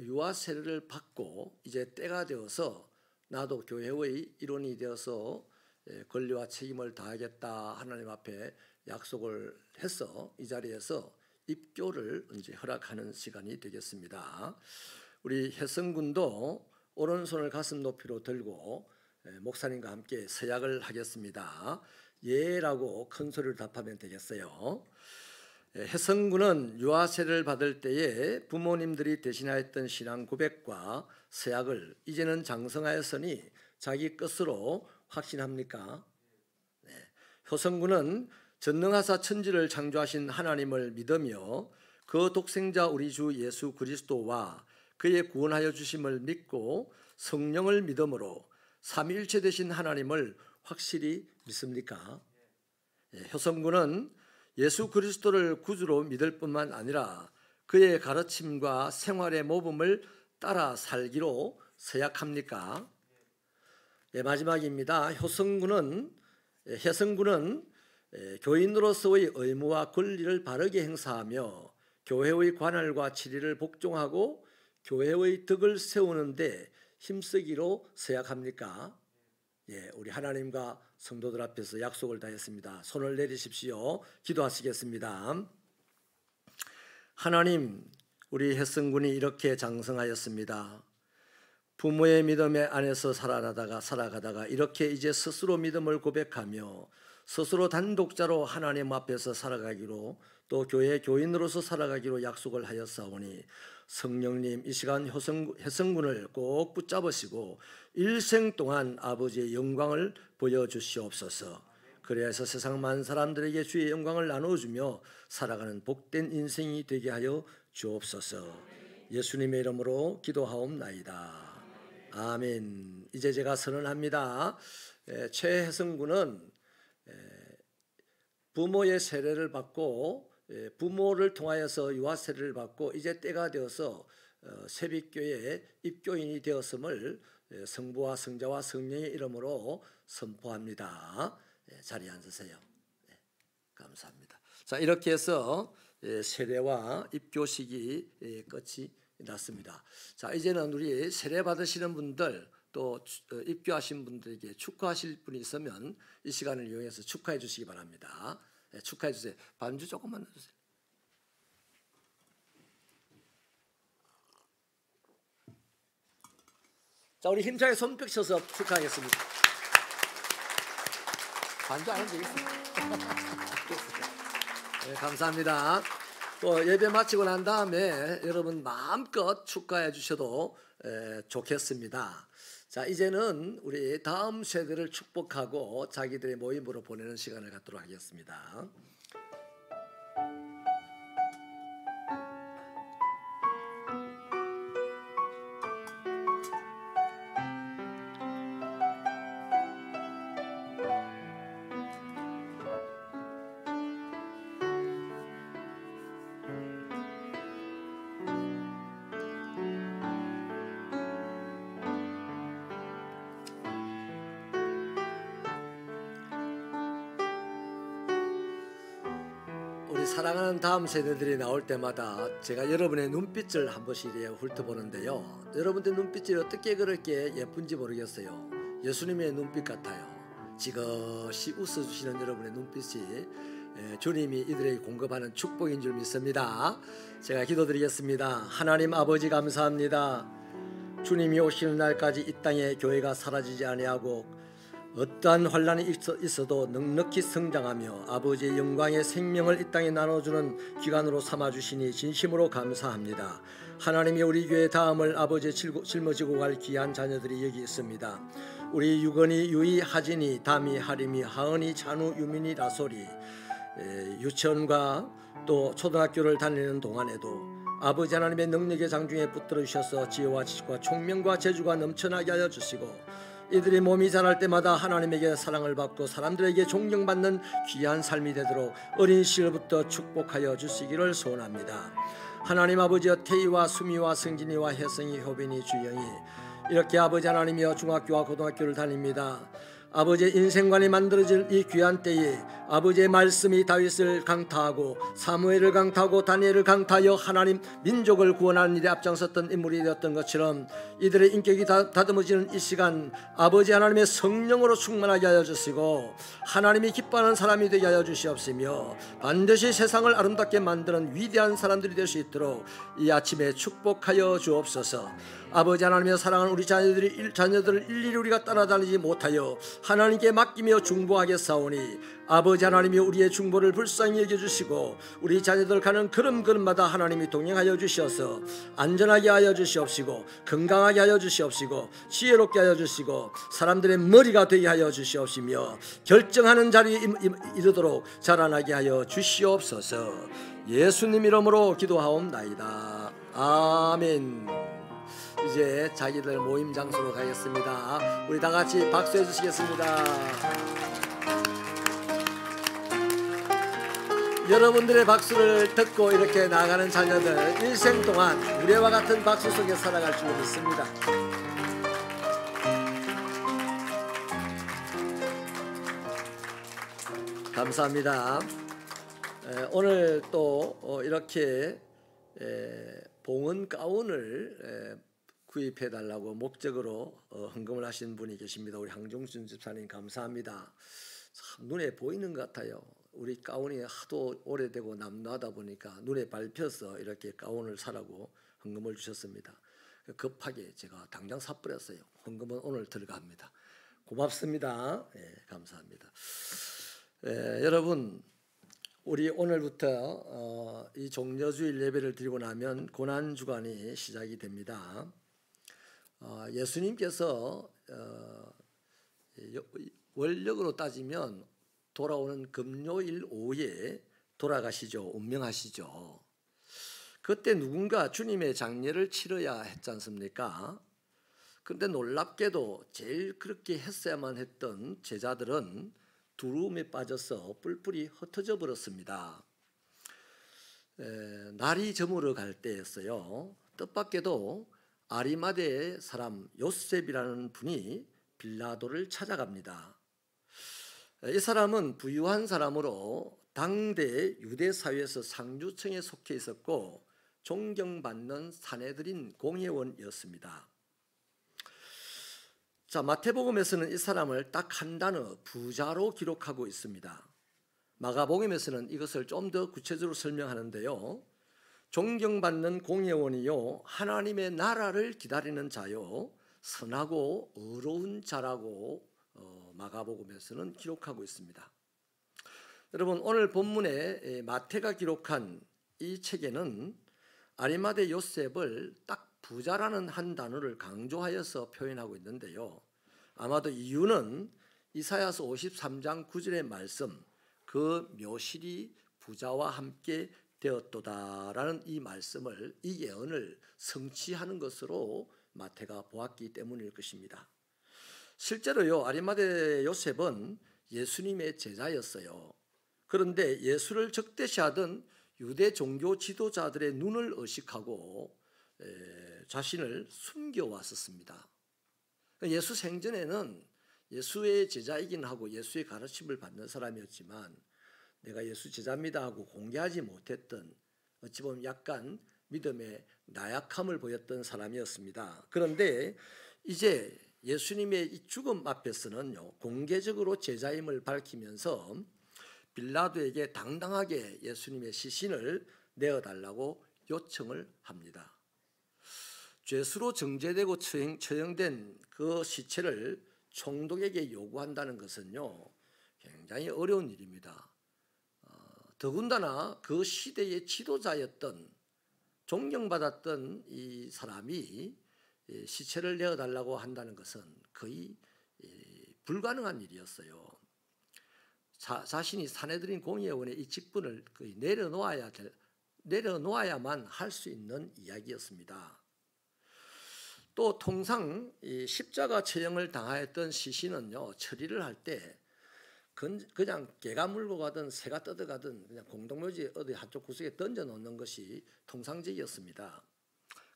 유아 세례를 받고 이제 때가 되어서 나도 교회의 일원이 되어서 권리와 책임을 다하겠다 하나님 앞에 약속을 해서 이 자리에서 입교를 이제 허락하는 시간이 되겠습니다. 우리 혜성군도 오른손을 가슴 높이로 들고 목사님과 함께 서약을 하겠습니다. 예라고 큰 소리로 답하면 되겠어요. 혜성군은 유아 세례를 받을 때에 부모님들이 대신하였던 신앙 고백과 서약을 이제는 장성하였으니 자기 것으로 확신합니까? 네. 효성군은 전능하사 천지를 창조하신 하나님을 믿으며 그 독생자 우리 주 예수 그리스도와 그의 구원하여 주심을 믿고 성령을 믿음으로 삼위일체 되신 하나님을 확실히 믿습니까? 효성군은 예수 그리스도를 구주로 믿을 뿐만 아니라 그의 가르침과 생활의 모범을 따라 살기로 서약합니까? 마지막입니다. 혜성군은 교인으로서의 의무와 권리를 바르게 행사하며 교회의 관할과 치리를 복종하고 교회의 덕을 세우는데 힘쓰기로 서약합니까? 예, 우리 하나님과 성도들 앞에서 약속을 다했습니다. 손을 내리십시오. 기도하시겠습니다. 하나님, 우리 혜성군이 이렇게 장성하였습니다. 부모의 믿음의 안에서 살아가다가 이렇게 이제 스스로 믿음을 고백하며 스스로 단독자로 하나님 앞에서 살아가기로 또 교회 교인으로서 살아가기로 약속을 하였사오니 성령님 이 시간 혜성군을 꼭 붙잡으시고 일생 동안 아버지의 영광을 보여주시옵소서. 그래서 세상 많은 사람들에게 주의 영광을 나눠주며 살아가는 복된 인생이 되게 하여 주옵소서. 예수님의 이름으로 기도하옵나이다. 아멘. 이제 제가 선언합니다. 최혜성군은 부모의 세례를 받고 부모를 통하여서 유아 세례를 받고 이제 때가 되어서 세빛교회 입교인이 되었음을 성부와 성자와 성령의 이름으로 선포합니다. 자리에 앉으세요. 감사합니다. 자, 이렇게 해서 세례와 입교식이 끝이 났습니다. 자, 이제는 우리 세례 받으시는 분들 또 입교하신 분들에게 축하하실 분이 있으면 이 시간을 이용해서 축하해 주시기 바랍니다. 축하해 주세요. 반주 조금만 넣어주세요. 자, 우리 힘차게 손뼉 쳐서 축하하겠습니다. 반주 안 해도 되겠습니다. 네, 감사합니다. 또 예배 마치고 난 다음에 여러분 마음껏 축하해 주셔도 좋겠습니다. 자, 이제는 우리 다음 세대를 축복하고 자기들의 모임으로 보내는 시간을 갖도록 하겠습니다. 사랑하는 다음 세대들이 나올 때마다 제가 여러분의 눈빛을 한 번씩 훑어보는데요. 여러분들 눈빛이 어떻게 그렇게 예쁜지 모르겠어요. 예수님의 눈빛 같아요. 지그시 웃어주시는 여러분의 눈빛이 주님이 이들에게 공급하는 축복인 줄 믿습니다. 제가 기도드리겠습니다. 하나님 아버지 감사합니다. 주님이 오시는 날까지 이 땅에 교회가 사라지지 아니하고 어떠한 환란이 있어도 넉넉히 성장하며 아버지의 영광의 생명을 이 땅에 나눠주는 기관으로 삼아주시니 진심으로 감사합니다. 하나님이 우리 교회 다음을 아버지의 짊어지고 갈 귀한 자녀들이 여기 있습니다. 우리 유건이, 유이, 하진이, 담이, 하림이, 하은이, 찬우, 유민이, 라솔이 유치원과 또 초등학교를 다니는 동안에도 아버지 하나님의 능력의 장중에 붙들어 주셔서 지혜와 지식과 총명과 재주가 넘쳐나게 하여 주시고 이들이 몸이 자랄 때마다 하나님에게 사랑을 받고 사람들에게 존경받는 귀한 삶이 되도록 어린 시절부터 축복하여 주시기를 소원합니다. 하나님 아버지여 태희와 수미와 승진이와 혜성이, 효빈이, 주영이 이렇게 아버지 하나님이여 중학교와 고등학교를 다닙니다. 아버지의 인생관이 만들어질 이 귀한 때에 아버지의 말씀이 다윗을 강타하고 사무엘을 강타하고 다니엘을 강타하여 하나님 민족을 구원하는 일에 앞장섰던 인물이 되었던 것처럼 이들의 인격이 다듬어지는 이 시간 아버지 하나님의 성령으로 충만하게 하여 주시고 하나님이 기뻐하는 사람이 되게 하여 주시옵시며 반드시 세상을 아름답게 만드는 위대한 사람들이 될 수 있도록 이 아침에 축복하여 주옵소서. 아버지 하나님의 사랑하는 우리 자녀들을 일일이 우리가 따라다니지 못하여 하나님께 맡기며 중보하겠사오니 아버지 하나님이 우리의 중보를 불쌍히 여겨주시고 우리 자녀들 가는 걸음걸음마다 하나님이 동행하여 주셔서 안전하게 하여 주시옵시고 건강하게 하여 주시옵시고 지혜롭게 하여 주시고 사람들의 머리가 되게 하여 주시옵시며 결정하는 자리에 이르도록 자라나게 하여 주시옵소서. 예수님 이름으로 기도하옵나이다. 아멘. 이제 자기들 모임 장소로 가겠습니다. 우리 다 같이 박수해 주시겠습니다. 여러분들의 박수를 듣고 이렇게 나가는 자녀들 일생 동안 우레와 같은 박수 속에 살아갈 줄 믿습니다. 감사합니다. 오늘 또 이렇게 봉헌 가운을 구입해 달라고 목적으로 헌금을 하신 분이 계십니다. 우리 항종순 집사님 감사합니다. 참 눈에 보이는 것 같아요. 우리 가운이 하도 오래되고 남루하다 보니까 눈에 밟혀서 이렇게 가운을 사라고 헌금을 주셨습니다. 급하게 제가 당장 사버렸어요. 헌금은 오늘 들어갑니다. 고맙습니다. 감사합니다. 여러분, 우리 오늘부터 이 종려주일 예배를 드리고 나면 고난주간이 시작이 됩니다. 예수님께서 원력으로 따지면 돌아오는 금요일 오후에 돌아가시죠. 운명하시죠. 그때 누군가 주님의 장례를 치러야 했지 않습니까? 그런데 놀랍게도 제일 그렇게 했어야만 했던 제자들은 두려움에 빠져서 뿔뿔이 흩어져 버렸습니다. 날이 저물어 갈 때였어요. 뜻밖에도 아리마대 사람 요셉이라는 분이 빌라도를 찾아갑니다. 이 사람은 부유한 사람으로 당대 유대 사회에서 상류층에 속해 있었고 존경받는 사내들인 공회원이었습니다. 자, 마태복음에서는 이 사람을 딱 한 단어 부자로 기록하고 있습니다. 마가복음에서는 이것을 좀 더 구체적으로 설명하는데요. 존경받는 공회원이요 하나님의 나라를 기다리는 자요 선하고 의로운 자라고 마가복음에서는 기록하고 있습니다. 여러분, 오늘 본문에 마태가 기록한 이 책에는 아리마대 요셉을 딱 부자라는 한 단어를 강조하여서 표현하고 있는데요. 아마도 이유는 이사야서 53장 9절의 말씀, 그 묘실이 부자와 함께 되었도다라는 이 말씀을, 이 예언을 성취하는 것으로 마태가 보았기 때문일 것입니다. 실제로요, 아리마대 요셉은 예수님의 제자였어요. 그런데 예수를 적대시하던 유대 종교 지도자들의 눈을 의식하고 자신을 숨겨왔었습니다. 예수 생전에는 예수의 제자이긴 하고 예수의 가르침을 받는 사람이었지만 내가 예수 제자입니다 하고 공개하지 못했던, 어찌 보면 약간 믿음의 나약함을 보였던 사람이었습니다. 그런데 이제 예수님의 이 죽음 앞에서는요, 공개적으로 제자임을 밝히면서 빌라도에게 당당하게 예수님의 시신을 내어달라고 요청을 합니다. 죄수로 정죄되고 처형된 그 시체를 총독에게 요구한다는 것은요, 굉장히 어려운 일입니다. 더군다나 그 시대의 지도자였던, 존경받았던 이 사람이 시체를 내어달라고 한다는 것은 거의 불가능한 일이었어요. 자신이 사내들인 공회원의 이 직분을 거의 내려놓아야만 할 수 있는 이야기였습니다. 또 통상 이 십자가 처형을 당하였던 시신은요, 처리를 할 때 그냥 개가 물고 가든 새가 뜯어가든 그냥 공동묘지 어디 한쪽 구석에 던져 놓는 것이 통상적이었습니다.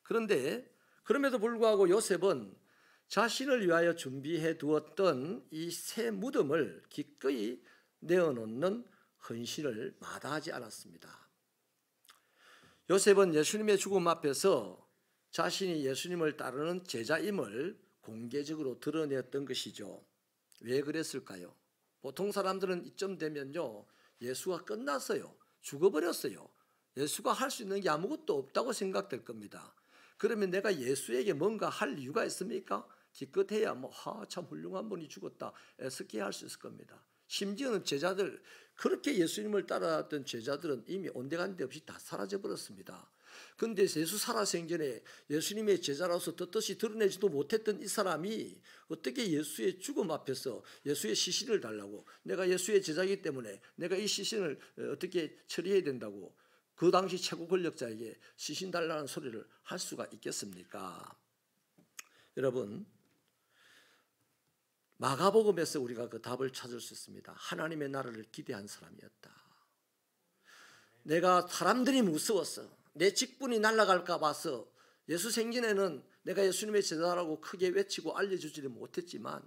그런데 그럼에도 불구하고 요셉은 자신을 위하여 준비해 두었던 이 새 무덤을 기꺼이 내어놓는 헌신을 마다하지 않았습니다. 요셉은 예수님의 죽음 앞에서 자신이 예수님을 따르는 제자임을 공개적으로 드러냈던 것이죠. 왜 그랬을까요? 보통 사람들은 이쯤 되면요, 예수가 끝났어요, 죽어버렸어요, 예수가 할 수 있는 게 아무것도 없다고 생각될 겁니다. 그러면 내가 예수에게 뭔가 할 이유가 있습니까? 기껏해야 참 훌륭한 분이 죽었다 애석해 할 수 있을 겁니다. 심지어는 제자들, 그렇게 예수님을 따라왔던 제자들은 이미 온데간데 없이 다 사라져 버렸습니다. 그런데 예수 살아생전에 예수님의 제자로서 떳떳이 드러내지도 못했던 이 사람이 어떻게 예수의 죽음 앞에서 예수의 시신을 달라고, 내가 예수의 제자이기 때문에 내가 이 시신을 어떻게 처리해야 된다고 그 당시 최고 권력자에게 시신 달라는 소리를 할 수가 있겠습니까? 여러분, 마가복음에서 우리가 그 답을 찾을 수 있습니다. 하나님의 나라를 기대한 사람이었다. 내가 사람들이 무서웠어, 내 직분이 날아갈까 봐서 예수 생전에는 내가 예수님의 제자라고 크게 외치고 알려주지를 못했지만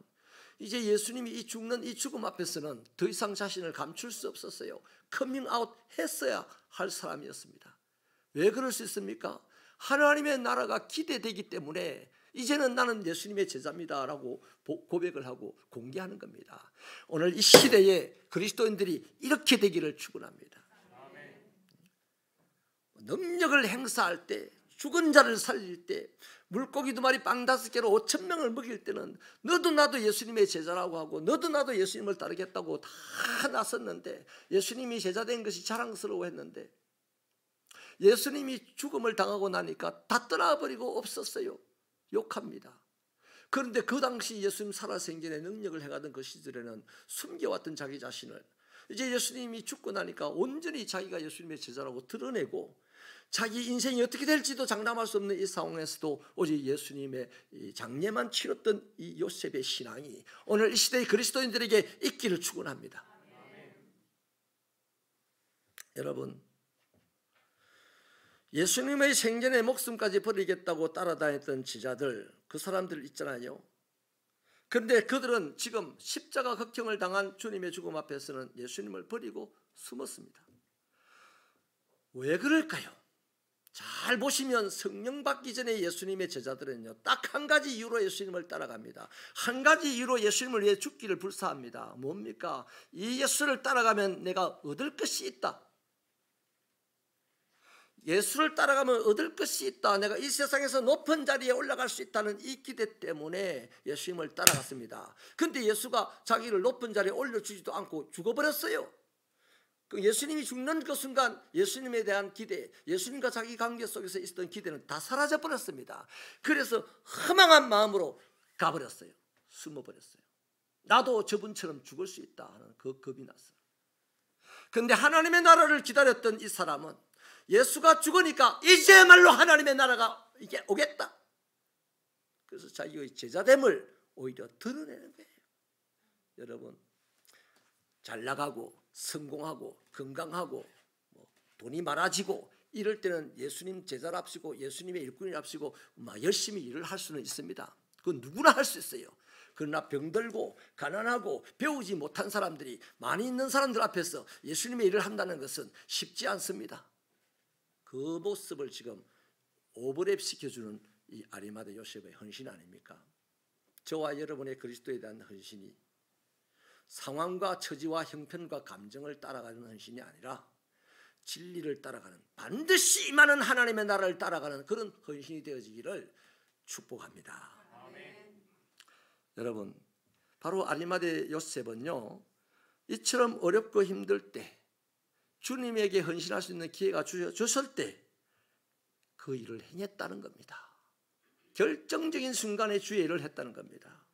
이제 예수님이 이 죽는 이 죽음 앞에서는 더 이상 자신을 감출 수 없었어요. 커밍아웃 했어야 할 사람이었습니다. 왜 그럴 수 있습니까? 하나님의 나라가 기대되기 때문에 이제는 나는 예수님의 제자입니다 라고 고백을 하고 공개하는 겁니다. 오늘 이 시대에 그리스도인들이 이렇게 되기를 축원합니다. 능력을 행사할 때, 죽은 자를 살릴 때, 물고기 2마리 빵 5개로 5,000명을 먹일 때는 너도 나도 예수님의 제자라고 하고 너도 나도 예수님을 따르겠다고 다 나섰는데, 예수님이 제자된 것이 자랑스러워했는데 예수님이 죽음을 당하고 나니까 다 떠나버리고 없었어요. 욕합니다. 그런데 그 당시 예수님 살아생전에 능력을 행하던 그 시절에는 숨겨왔던 자기 자신을 이제 예수님이 죽고 나니까 온전히 자기가 예수님의 제자라고 드러내고, 자기 인생이 어떻게 될지도 장담할 수 없는 이 상황에서도 오직 예수님의 이 장례만 치렀던 이 요셉의 신앙이 오늘 이 시대의 그리스도인들에게 있기를 축원합니다. 여러분, 예수님의 생전에 목숨까지 버리겠다고 따라다녔던 제자들, 그 사람들 있잖아요. 그런데 그들은 지금 십자가 극형을 당한 주님의 죽음 앞에서는 예수님을 버리고 숨었습니다. 왜 그럴까요? 잘 보시면 성령 받기 전에 예수님의 제자들은요, 딱 한 가지 이유로 예수님을 따라갑니다. 한 가지 이유로 예수님을 위해 죽기를 불사합니다. 뭡니까? 이 예수를 따라가면 내가 얻을 것이 있다. 예수를 따라가면 얻을 것이 있다. 내가 이 세상에서 높은 자리에 올라갈 수 있다는 이 기대 때문에 예수님을 따라갔습니다. 그런데 예수가 자기를 높은 자리에 올려주지도 않고 죽어버렸어요. 예수님이 죽는 그 순간 예수님에 대한 기대, 예수님과 자기 관계 속에서 있었던 기대는 다 사라져버렸습니다. 그래서 허망한 마음으로 가버렸어요. 숨어버렸어요. 나도 저분처럼 죽을 수 있다 하는 그 겁이 났어요. 그런데 하나님의 나라를 기다렸던 이 사람은 예수가 죽으니까 이제말로 하나님의 나라가 이게 오겠다. 그래서 자기의 제자됨을 오히려 드러내는 거예요. 여러분, 잘 나가고 성공하고 건강하고 돈이 많아지고 이럴 때는 예수님 제자랍시고 예수님의 일꾼이랍시고 열심히 일을 할 수는 있습니다. 그건 누구나 할 수 있어요. 그러나 병들고 가난하고 배우지 못한 사람들이 많이 있는 사람들 앞에서 예수님의 일을 한다는 것은 쉽지 않습니다. 그 모습을 지금 오버랩 시켜주는 이 아리마대 요셉의 헌신 아닙니까? 저와 여러분의 그리스도에 대한 헌신이 상황과 처지와 형편과 감정을 따라가는 헌신이 아니라 진리를 따라가는, 반드시 임하는 하나님의 나라를 따라가는 그런 헌신이 되어지기를 축복합니다. 아멘. 여러분, 바로 아리마대 요셉은요, 이처럼 어렵고 힘들 때 주님에게 헌신할 수 있는 기회가 주셨을 때 그 일을 행했다는 겁니다. 결정적인 순간에 주의 일을 했다는 겁니다.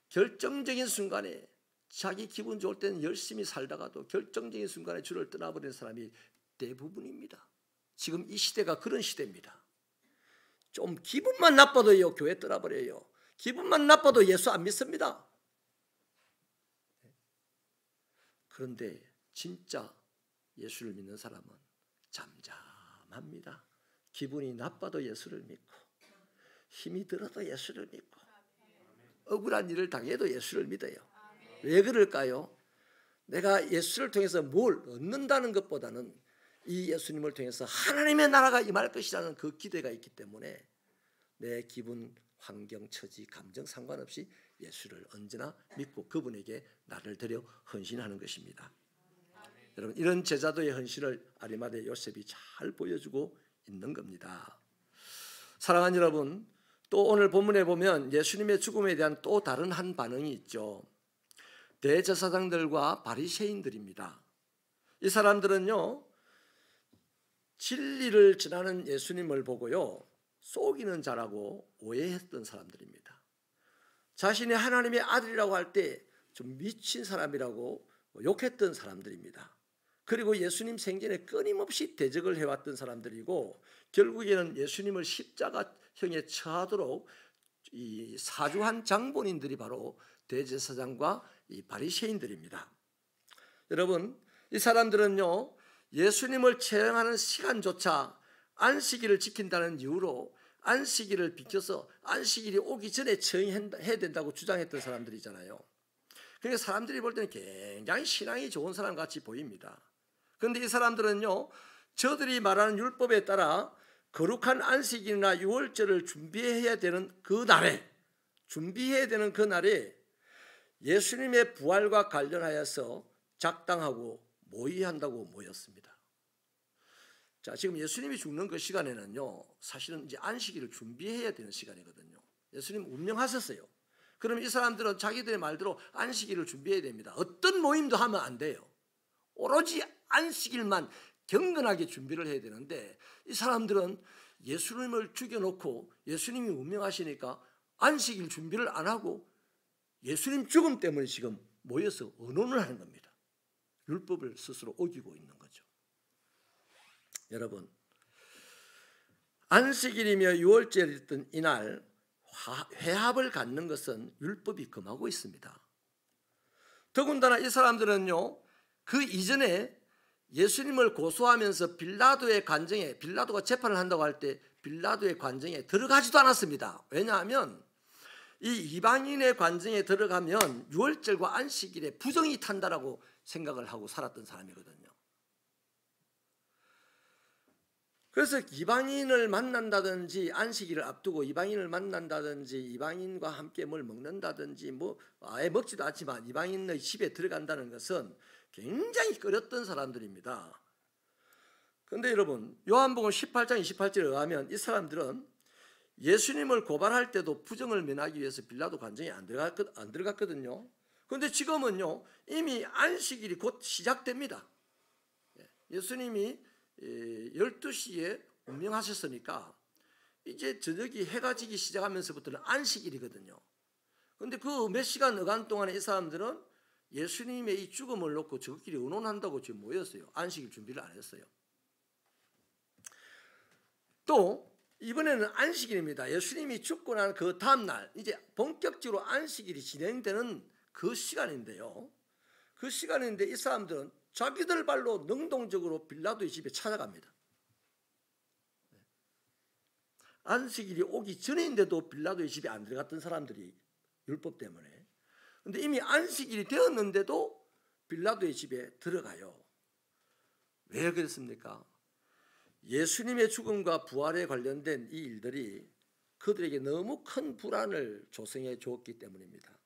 결정적인 순간에 자기 기분 좋을 때는 열심히 살다가도 결정적인 순간에 주를 떠나버리는 사람이 대부분입니다. 지금 이 시대가 그런 시대입니다. 좀 기분만 나빠도요, 교회 떠나버려요. 기분만 나빠도 예수 안 믿습니다. 그런데 진짜 예수를 믿는 사람은 잠잠합니다. 기분이 나빠도 예수를 믿고, 힘이 들어도 예수를 믿고, 억울한 일을 당해도 예수를 믿어요. 왜 그럴까요? 내가 예수를 통해서 뭘 얻는다는 것보다는 이 예수님을 통해서 하나님의 나라가 임할 것이라는 그 기대가 있기 때문에 내 기분, 환경, 처지, 감정 상관없이 예수를 언제나 믿고 그분에게 나를 드려 헌신하는 것입니다. 여러분, 이런 제자도의 헌신을 아리마대 요셉이 잘 보여주고 있는 겁니다. 사랑하는 여러분, 또 오늘 본문에 보면 예수님의 죽음에 대한 또 다른 한 반응이 있죠. 대제사장들과 바리새인들입니다. 이 사람들은요, 진리를 전하는 예수님을 보고요, 속이는 자라고 오해했던 사람들입니다. 자신이 하나님의 아들이라고 할 때 좀 미친 사람이라고 욕했던 사람들입니다. 그리고 예수님 생전에 끊임없이 대적을 해왔던 사람들이고, 결국에는 예수님을 십자가형에 처하도록 이 사주한 장본인들이 바로 대제사장과 이 바리새인들입니다. 여러분, 이 사람들은요, 예수님을 처형하는 시간조차 안식일을 지킨다는 이유로 안식일을 비켜서 안식일이 오기 전에 처형해야 된다고 주장했던 사람들이잖아요. 그러니까 사람들이 볼 때는 굉장히 신앙이 좋은 사람 같이 보입니다. 그런데 이 사람들은요, 저들이 말하는 율법에 따라 거룩한 안식일이나 유월절을 준비해야 되는 그 날에 예수님의 부활과 관련하여서 작당하고 모의한다고 모였습니다. 자, 지금 예수님이 죽는 그 시간에는요, 사실은 이제 안식일을 준비해야 되는 시간이거든요. 예수님 운명하셨어요. 그럼 이 사람들은 자기들의 말대로 안식일을 준비해야 됩니다. 어떤 모임도 하면 안 돼요. 오로지 안식일만 경건하게 준비를 해야 되는데, 이 사람들은 예수님을 죽여놓고 예수님이 운명하시니까 안식일 준비를 안 하고 예수님 죽음 때문에 지금 모여서 의논을 하는 겁니다. 율법을 스스로 어기고 있는 거죠. 여러분, 안식일이며 유월절이었던 이날 회합을 갖는 것은 율법이 금하고 있습니다. 더군다나 이 사람들은요, 그 이전에 예수님을 고소하면서 빌라도가 재판을 한다고 할 때 빌라도의 관정에 들어가지도 않았습니다. 왜냐하면 이 이방인의 관정에 들어가면 유월절과 안식일에 부정이 탄다라고 생각을 하고 살았던 사람이거든요. 그래서 이방인을 만난다든지, 안식일을 앞두고 이방인을 만난다든지, 이방인과 함께 뭘 먹는다든지, 뭐 아예 먹지도 않지만 이방인의 집에 들어간다는 것은 굉장히 꺼렸던 사람들입니다. 그런데 여러분, 요한복음 18장 28절에 의하면 이 사람들은 예수님을 고발할 때도 부정을 면하기 위해서 빌라도 관정에 안 들어갔거든요. 그런데 지금은요, 이미 안식일이 곧 시작됩니다. 예수님이 12시에 운명하셨으니까 이제 저녁이 해가 지기 시작하면서부터는 안식일이거든요. 그런데 그 몇 시간 어간 동안에 이 사람들은 예수님의 이 죽음을 놓고 저끼리 의논한다고 지금 모였어요. 안식일 준비를 안 했어요. 또 이번에는 안식일입니다. 예수님이 죽고 난 그 다음날 이제 본격적으로 안식일이 진행되는 그 시간인데요. 그 시간인데 이 사람들은 자기들 발로 능동적으로 빌라도의 집에 찾아갑니다. 안식일이 오기 전인데도 빌라도의 집에 안 들어갔던 사람들이 율법 때문에. 그런데 이미 안식일이 되었는데도 빌라도의 집에 들어가요. 왜 그랬습니까? 예수님의 죽음과 부활에 관련된 이 일들이 그들에게 너무 큰 불안을 조성해 주었기 때문입니다.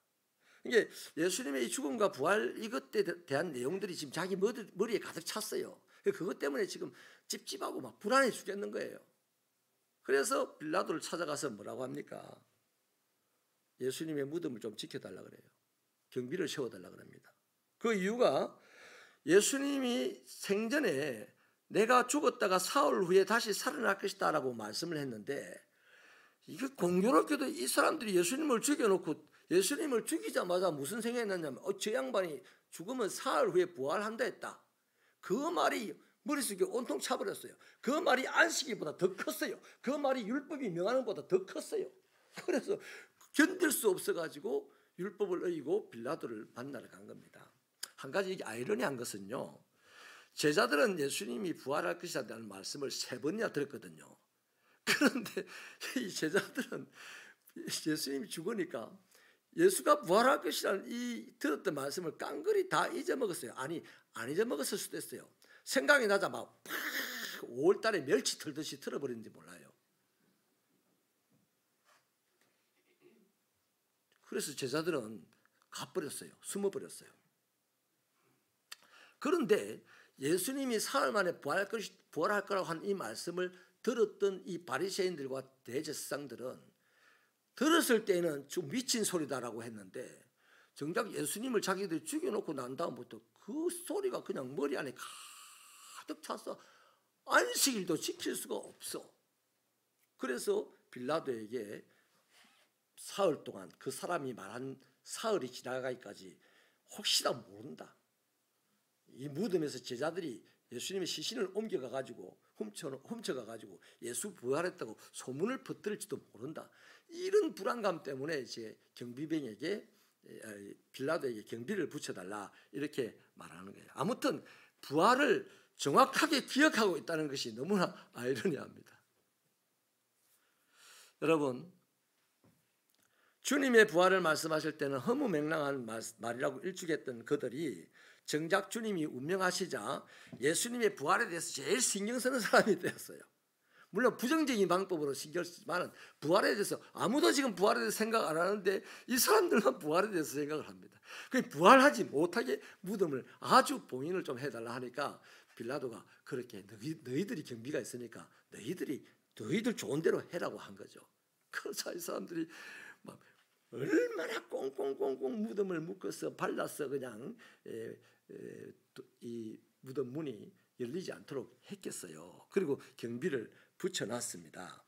이게 예수님의 이 죽음과 부활 이것에 대한 내용들이 지금 자기 머리에 가득 찼어요. 그것 때문에 지금 찝찝하고 막 불안해 죽겠는 거예요. 그래서 빌라도를 찾아가서 뭐라고 합니까? 예수님의 무덤을 좀 지켜달라 그래요. 경비를 세워달라 그럽니다. 그 이유가 예수님이 생전에 내가 죽었다가 사흘 후에 다시 살아날 것이다 라고 말씀을 했는데, 이게 공교롭게도 이 사람들이 예수님을 죽여놓고 예수님을 죽이자마자 무슨 생각이 났냐면 저 양반이 죽으면 사흘 후에 부활한다 했다. 그 말이 머릿속에 온통 차버렸어요. 그 말이 안식일보다 더 컸어요. 그 말이 율법이 명하는 것보다 더 컸어요. 그래서 견딜 수 없어가지고 율법을 어기고 빌라도를 만나러 간 겁니다. 한 가지 이게 아이러니한 것은요, 제자들은 예수님이 부활할 것이라는 말씀을 3번이나 들었거든요. 그런데 이 제자들은 예수님이 죽으니까 예수가 부활할 것이라는 이 들었던 말씀을 깡그리 다 잊어먹었어요. 아니, 안 잊어먹었을 수도 있어요. 생각이 나자 막 5월달에 멸치 털듯이 털어버리는지 몰라요. 그래서 제자들은 가버렸어요. 숨어버렸어요. 그런데 예수님이 사흘 만에 부활할 거라고 한 이 말씀을 들었던 이 바리새인들과 대제사장들은 들었을 때는 좀 미친 소리다라고 했는데, 정작 예수님을 자기들이 죽여놓고 난 다음부터 그 소리가 그냥 머리 안에 가득 차서 안식일도 지킬 수가 없어. 그래서 빌라도에게 사흘 동안, 그 사람이 말한 사흘이 지나가기까지 혹시나 모른다, 이 무덤에서 제자들이 예수님의 시신을 옮겨가가지고 훔쳐가가지고 예수 부활했다고 소문을 퍼뜨릴지도 모른다. 이런 불안감 때문에 이제 경비병에게, 빌라도에게 경비를 붙여달라 이렇게 말하는 거예요. 아무튼 부활을 정확하게 기억하고 있다는 것이 너무나 아이러니합니다. 여러분, 주님의 부활을 말씀하실 때는 허무맹랑한 말이라고 일축했던 그들이 정작 주님이 운명하시자 예수님의 부활에 대해서 제일 신경 쓰는 사람이 되었어요. 물론 부정적인 방법으로 신경 쓰지만 부활에 대해서 아무도 지금 부활에 대해서 생각 안 하는데 이 사람들만 부활에 대해서 생각을 합니다. 그 부활하지 못하게 무덤을 아주 봉인을 좀 해달라 하니까 빌라도가 그렇게 너희들이 경비가 있으니까 너희들 좋은 대로 해라고 한 거죠. 그래서 이 사람들이 막 얼마나 꽁꽁꽁꽁 무덤을 묶어서 발라서 그냥 이 무덤 문이 열리지 않도록 했겠어요. 그리고 경비를 붙여놨습니다.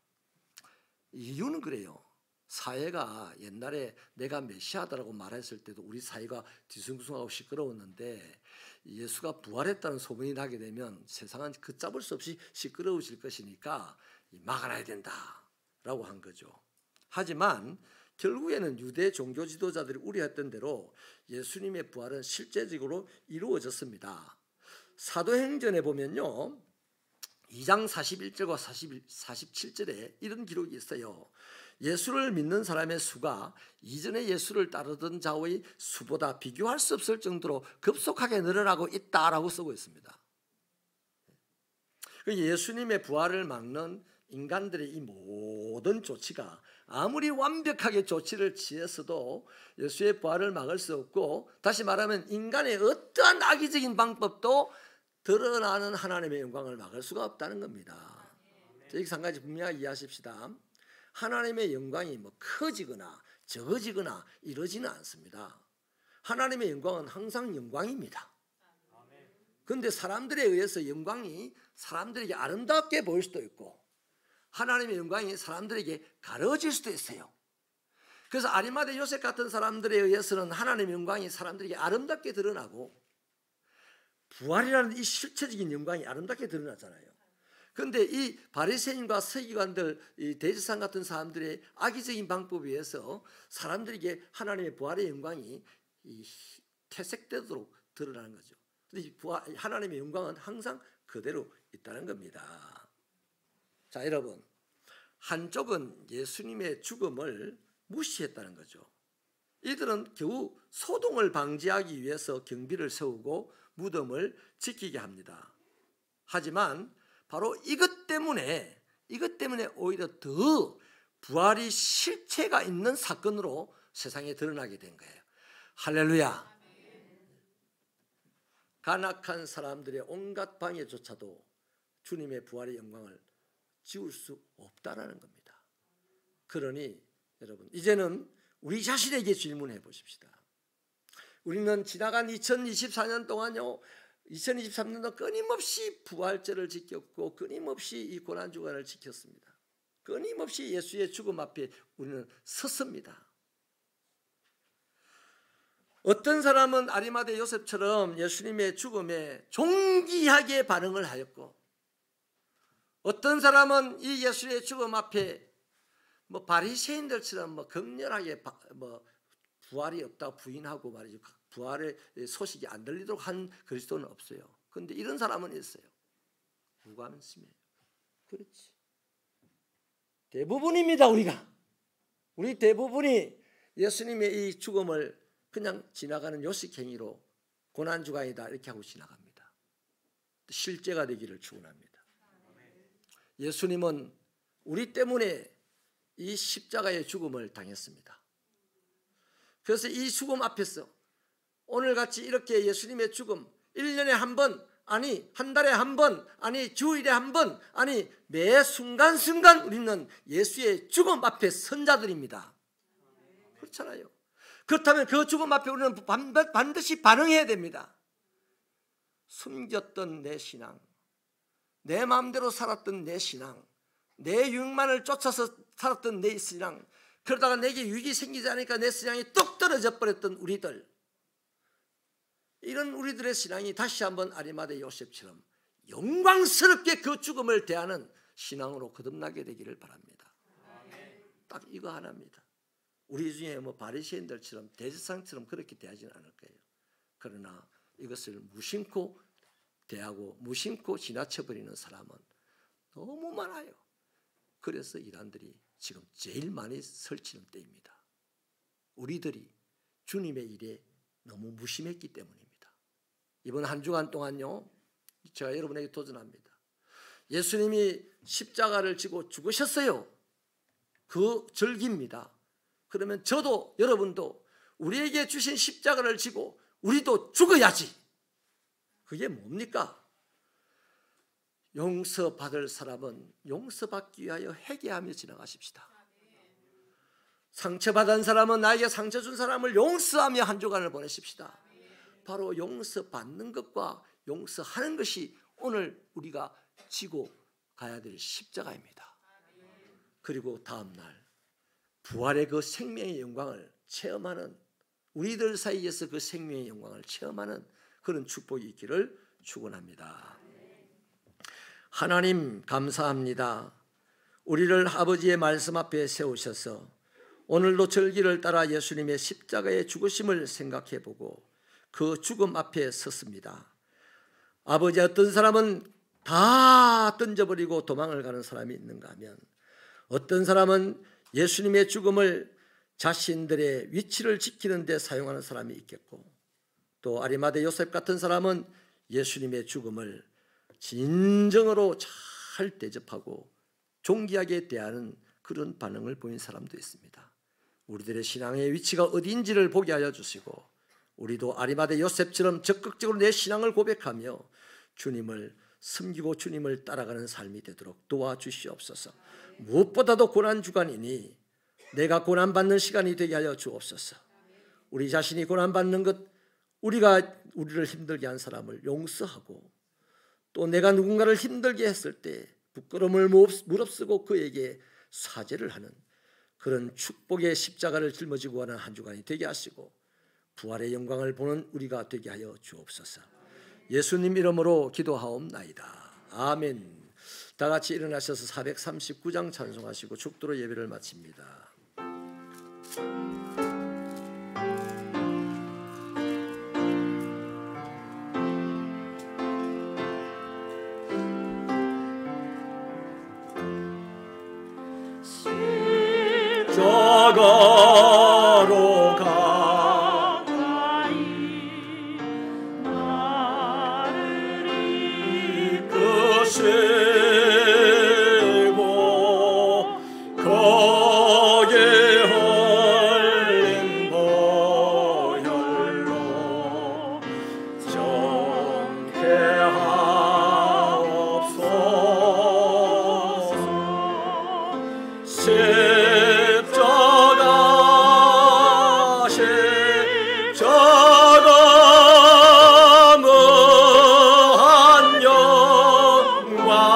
이유는 그래요. 사회가 옛날에 내가 메시아다라고 말했을 때도 우리 사회가 뒤숭숭하고 시끄러웠는데 예수가 부활했다는 소문이 나게 되면 세상은 걷잡을 수 없이 시끄러워질 것이니까 막아놔야 된다라고 한 거죠. 하지만 결국에는 유대 종교 지도자들이 우려했던 대로 예수님의 부활은 실제적으로 이루어졌습니다. 사도행전에 보면요, 2장 41절과 47절에 이런 기록이 있어요. 예수를 믿는 사람의 수가 이전에 예수를 따르던 자의 수보다 비교할 수 없을 정도로 급속하게 늘어나고 있다라고 쓰고 있습니다. 예수님의 부활을 막는 인간들의 이 모든 조치가 아무리 완벽하게 조치를 취했어도 예수의 부활을 막을 수 없고, 다시 말하면 인간의 어떠한 악의적인 방법도 드러나는 하나님의 영광을 막을 수가 없다는 겁니다. 여기서 한 가지 분명하게 이해하십시다. 하나님의 영광이 뭐 커지거나 적어지거나 이러지는 않습니다. 하나님의 영광은 항상 영광입니다. 그런데 사람들에 의해서 영광이 사람들에게 아름답게 보일 수도 있고 하나님의 영광이 사람들에게 가려질 수도 있어요. 그래서 아리마대 요셉 같은 사람들에 의해서는 하나님의 영광이 사람들에게 아름답게 드러나고 부활이라는 이 실체적인 영광이 아름답게 드러나잖아요. 그런데 이 바리새인과 서기관들, 이 대제사장 같은 사람들의 악의적인 방법에 의해서 사람들에게 하나님의 부활의 영광이 퇴색되도록 드러나는 거죠. 그런데 하나님의 영광은 항상 그대로 있다는 겁니다. 자, 여러분, 한쪽은 예수님의 죽음을 무시했다는 거죠. 이들은 겨우 소동을 방지하기 위해서 경비를 세우고 무덤을 지키게 합니다. 하지만 바로 이것 때문에 오히려 더 부활이 실체가 있는 사건으로 세상에 드러나게 된 거예요. 할렐루야. 간악한 사람들의 온갖 방해조차도 주님의 부활의 영광을 지울 수 없다라는 겁니다. 그러니 여러분, 이제는 우리 자신에게 질문해 보십시다. 우리는 지나간 2024년 동안요, 2023년도 끊임없이 부활절을 지켰고 끊임없이 이 고난주간을 지켰습니다. 끊임없이 예수의 죽음 앞에 우리는 섰습니다. 어떤 사람은 아리마대 요셉처럼 예수님의 죽음에 존귀하게 반응을 하였고, 어떤 사람은 이 예수의 죽음 앞에 바리새인들처럼 격렬하게 부활이 없다고 부인하고 말이죠. 부활의 소식이 안 들리도록 한 그리스도는 없어요. 그런데 이런 사람은 있어요. 무관심해요. 그렇지. 대부분입니다. 우리 대부분이 예수님의 이 죽음을 그냥 지나가는 요식행위로 고난주간이다 이렇게 하고 지나갑니다. 실제가 되기를 축원합니다. 예수님은 우리 때문에 이 십자가의 죽음을 당했습니다. 그래서 이 죽음 앞에서 오늘같이 이렇게 예수님의 죽음 1년에 한 번, 아니 한 달에 한 번, 아니 주일에 한 번, 아니 매 순간순간 우리는 예수의 죽음 앞에 선 자들입니다. 그렇잖아요. 그렇다면 그 죽음 앞에 우리는 반드시 반응해야 됩니다. 숨겼던 내 신앙, 내 마음대로 살았던 내 신앙, 내 육만을 쫓아서 살았던 내 신앙, 그러다가 내게 유익이 생기지 않으니까 내 신앙이 뚝 떨어져 버렸던 우리들, 이런 우리들의 신앙이 다시 한번 아리마대 요셉처럼 영광스럽게 그 죽음을 대하는 신앙으로 거듭나게 되기를 바랍니다. 딱 이거 하나입니다. 우리 중에 바리새인들처럼 대제사장처럼 그렇게 대하지는 않을 거예요. 그러나 이것을 무심코 대하고 무심코 지나쳐버리는 사람은 너무 많아요. 그래서 이단들이 지금 제일 많이 설치는 때입니다. 우리들이 주님의 일에 너무 무심했기 때문입니다. 이번 한 주간 동안요, 제가 여러분에게 도전합니다. 예수님이 십자가를 지고 죽으셨어요. 그 절기입니다. 그러면 저도 여러분도 우리에게 주신 십자가를 지고 우리도 죽어야지. 그게 뭡니까? 용서받을 사람은 용서받기 위하여 회개하며 지나가십시다. 상처받은 사람은 나에게 상처 준 사람을 용서하며 한 주간을 보내십시다. 바로 용서받는 것과 용서하는 것이 오늘 우리가 지고 가야 될 십자가입니다. 그리고 다음 날 부활의 그 생명의 영광을 체험하는, 우리들 사이에서 그 생명의 영광을 체험하는 그런 축복이 있기를 축원합니다. 하나님 감사합니다. 우리를 아버지의 말씀 앞에 세우셔서 오늘도 절기를 따라 예수님의 십자가의 죽으심을 생각해보고 그 죽음 앞에 섰습니다. 아버지, 어떤 사람은 다 던져버리고 도망을 가는 사람이 있는가 하면, 어떤 사람은 예수님의 죽음을 자신들의 위치를 지키는 데 사용하는 사람이 있겠고, 또 아리마대 요셉 같은 사람은 예수님의 죽음을 진정으로 잘 대접하고 존귀하게 대하는 그런 반응을 보인 사람도 있습니다. 우리들의 신앙의 위치가 어디인지를 보게 하여 주시고, 우리도 아리마대 요셉처럼 적극적으로 내 신앙을 고백하며 주님을 섬기고 주님을 따라가는 삶이 되도록 도와주시옵소서. 무엇보다도 고난주간이니 내가 고난받는 시간이 되게 하여 주옵소서. 우리 자신이 고난받는 것, 우리를 힘들게 한 사람을 용서하고, 또 내가 누군가를 힘들게 했을 때 부끄러움을 무릅쓰고 그에게 사죄를 하는 그런 축복의 십자가를 짊어지고 가는 한 주간이 되게 하시고, 부활의 영광을 보는 우리가 되게 하여 주옵소서. 예수님 이름으로 기도하옵나이다. 아멘. 다 같이 일어나셔서 439장 찬송하시고 축도로 예배를 마칩니다. 십자가로 가까이 나를 이끄시고 거기에 흘린 보혈로 정케 하옵소서. 십자가 무한 영광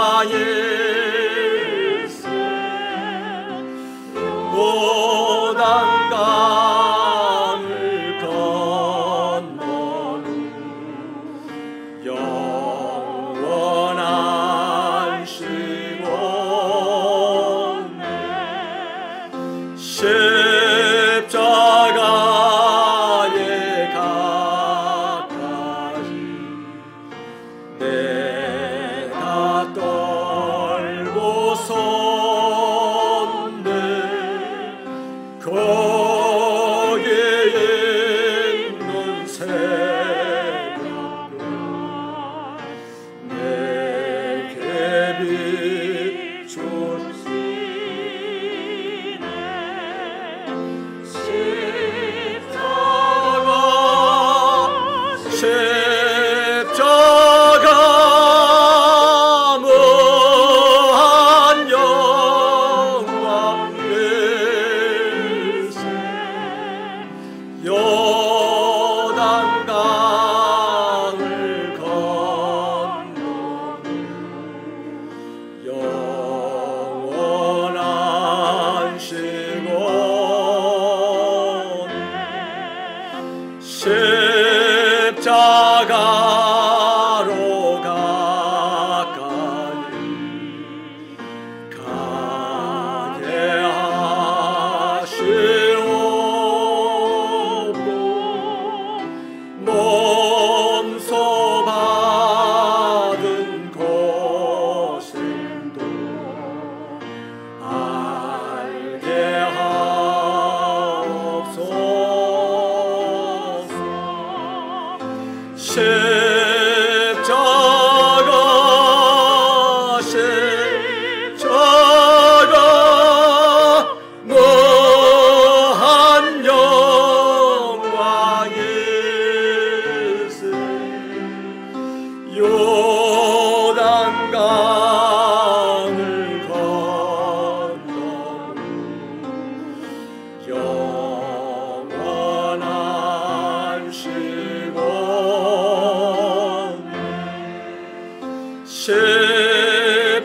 십자가에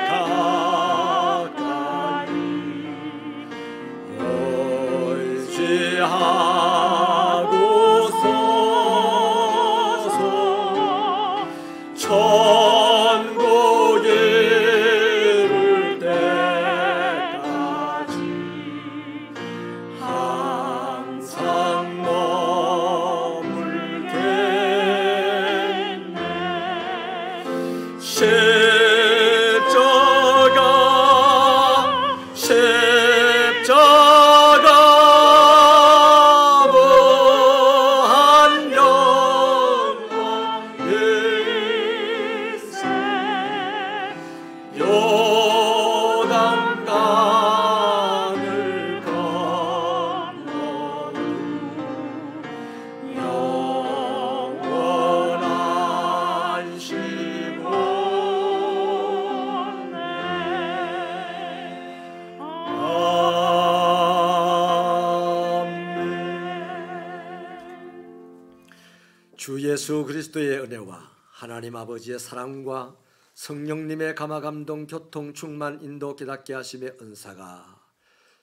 가까이 의지하고서서 천국에 이를 때까지 항상 머물겠네. 십자가 무한 영광의 새 요단강을 건너 영원한 주 예수 그리스도의 은혜와 하나님 아버지의 사랑과 성령님의 감화감동 교통 충만 인도 깨닫게 하심의 은사가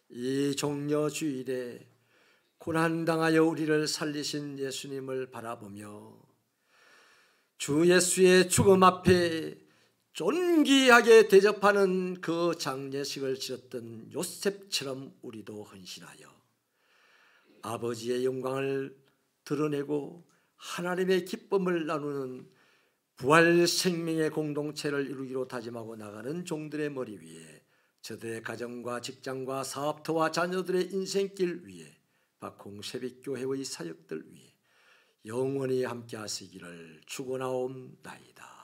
이 종려 주일에 고난당하여 우리를 살리신 예수님을 바라보며 주 예수의 죽음 앞에 존귀하게 대접하는 그 장례식을 치렀던 요셉처럼 우리도 헌신하여 아버지의 영광을 드러내고 하나님의 기쁨을 나누는 부활 생명의 공동체를 이루기로 다짐하고 나가는 종들의 머리 위에 저들의 가정과 직장과 사업터와 자녀들의 인생길 위에 박홍 새벽교회의 사역들 위에 영원히 함께 하시기를 축원하옵나이다.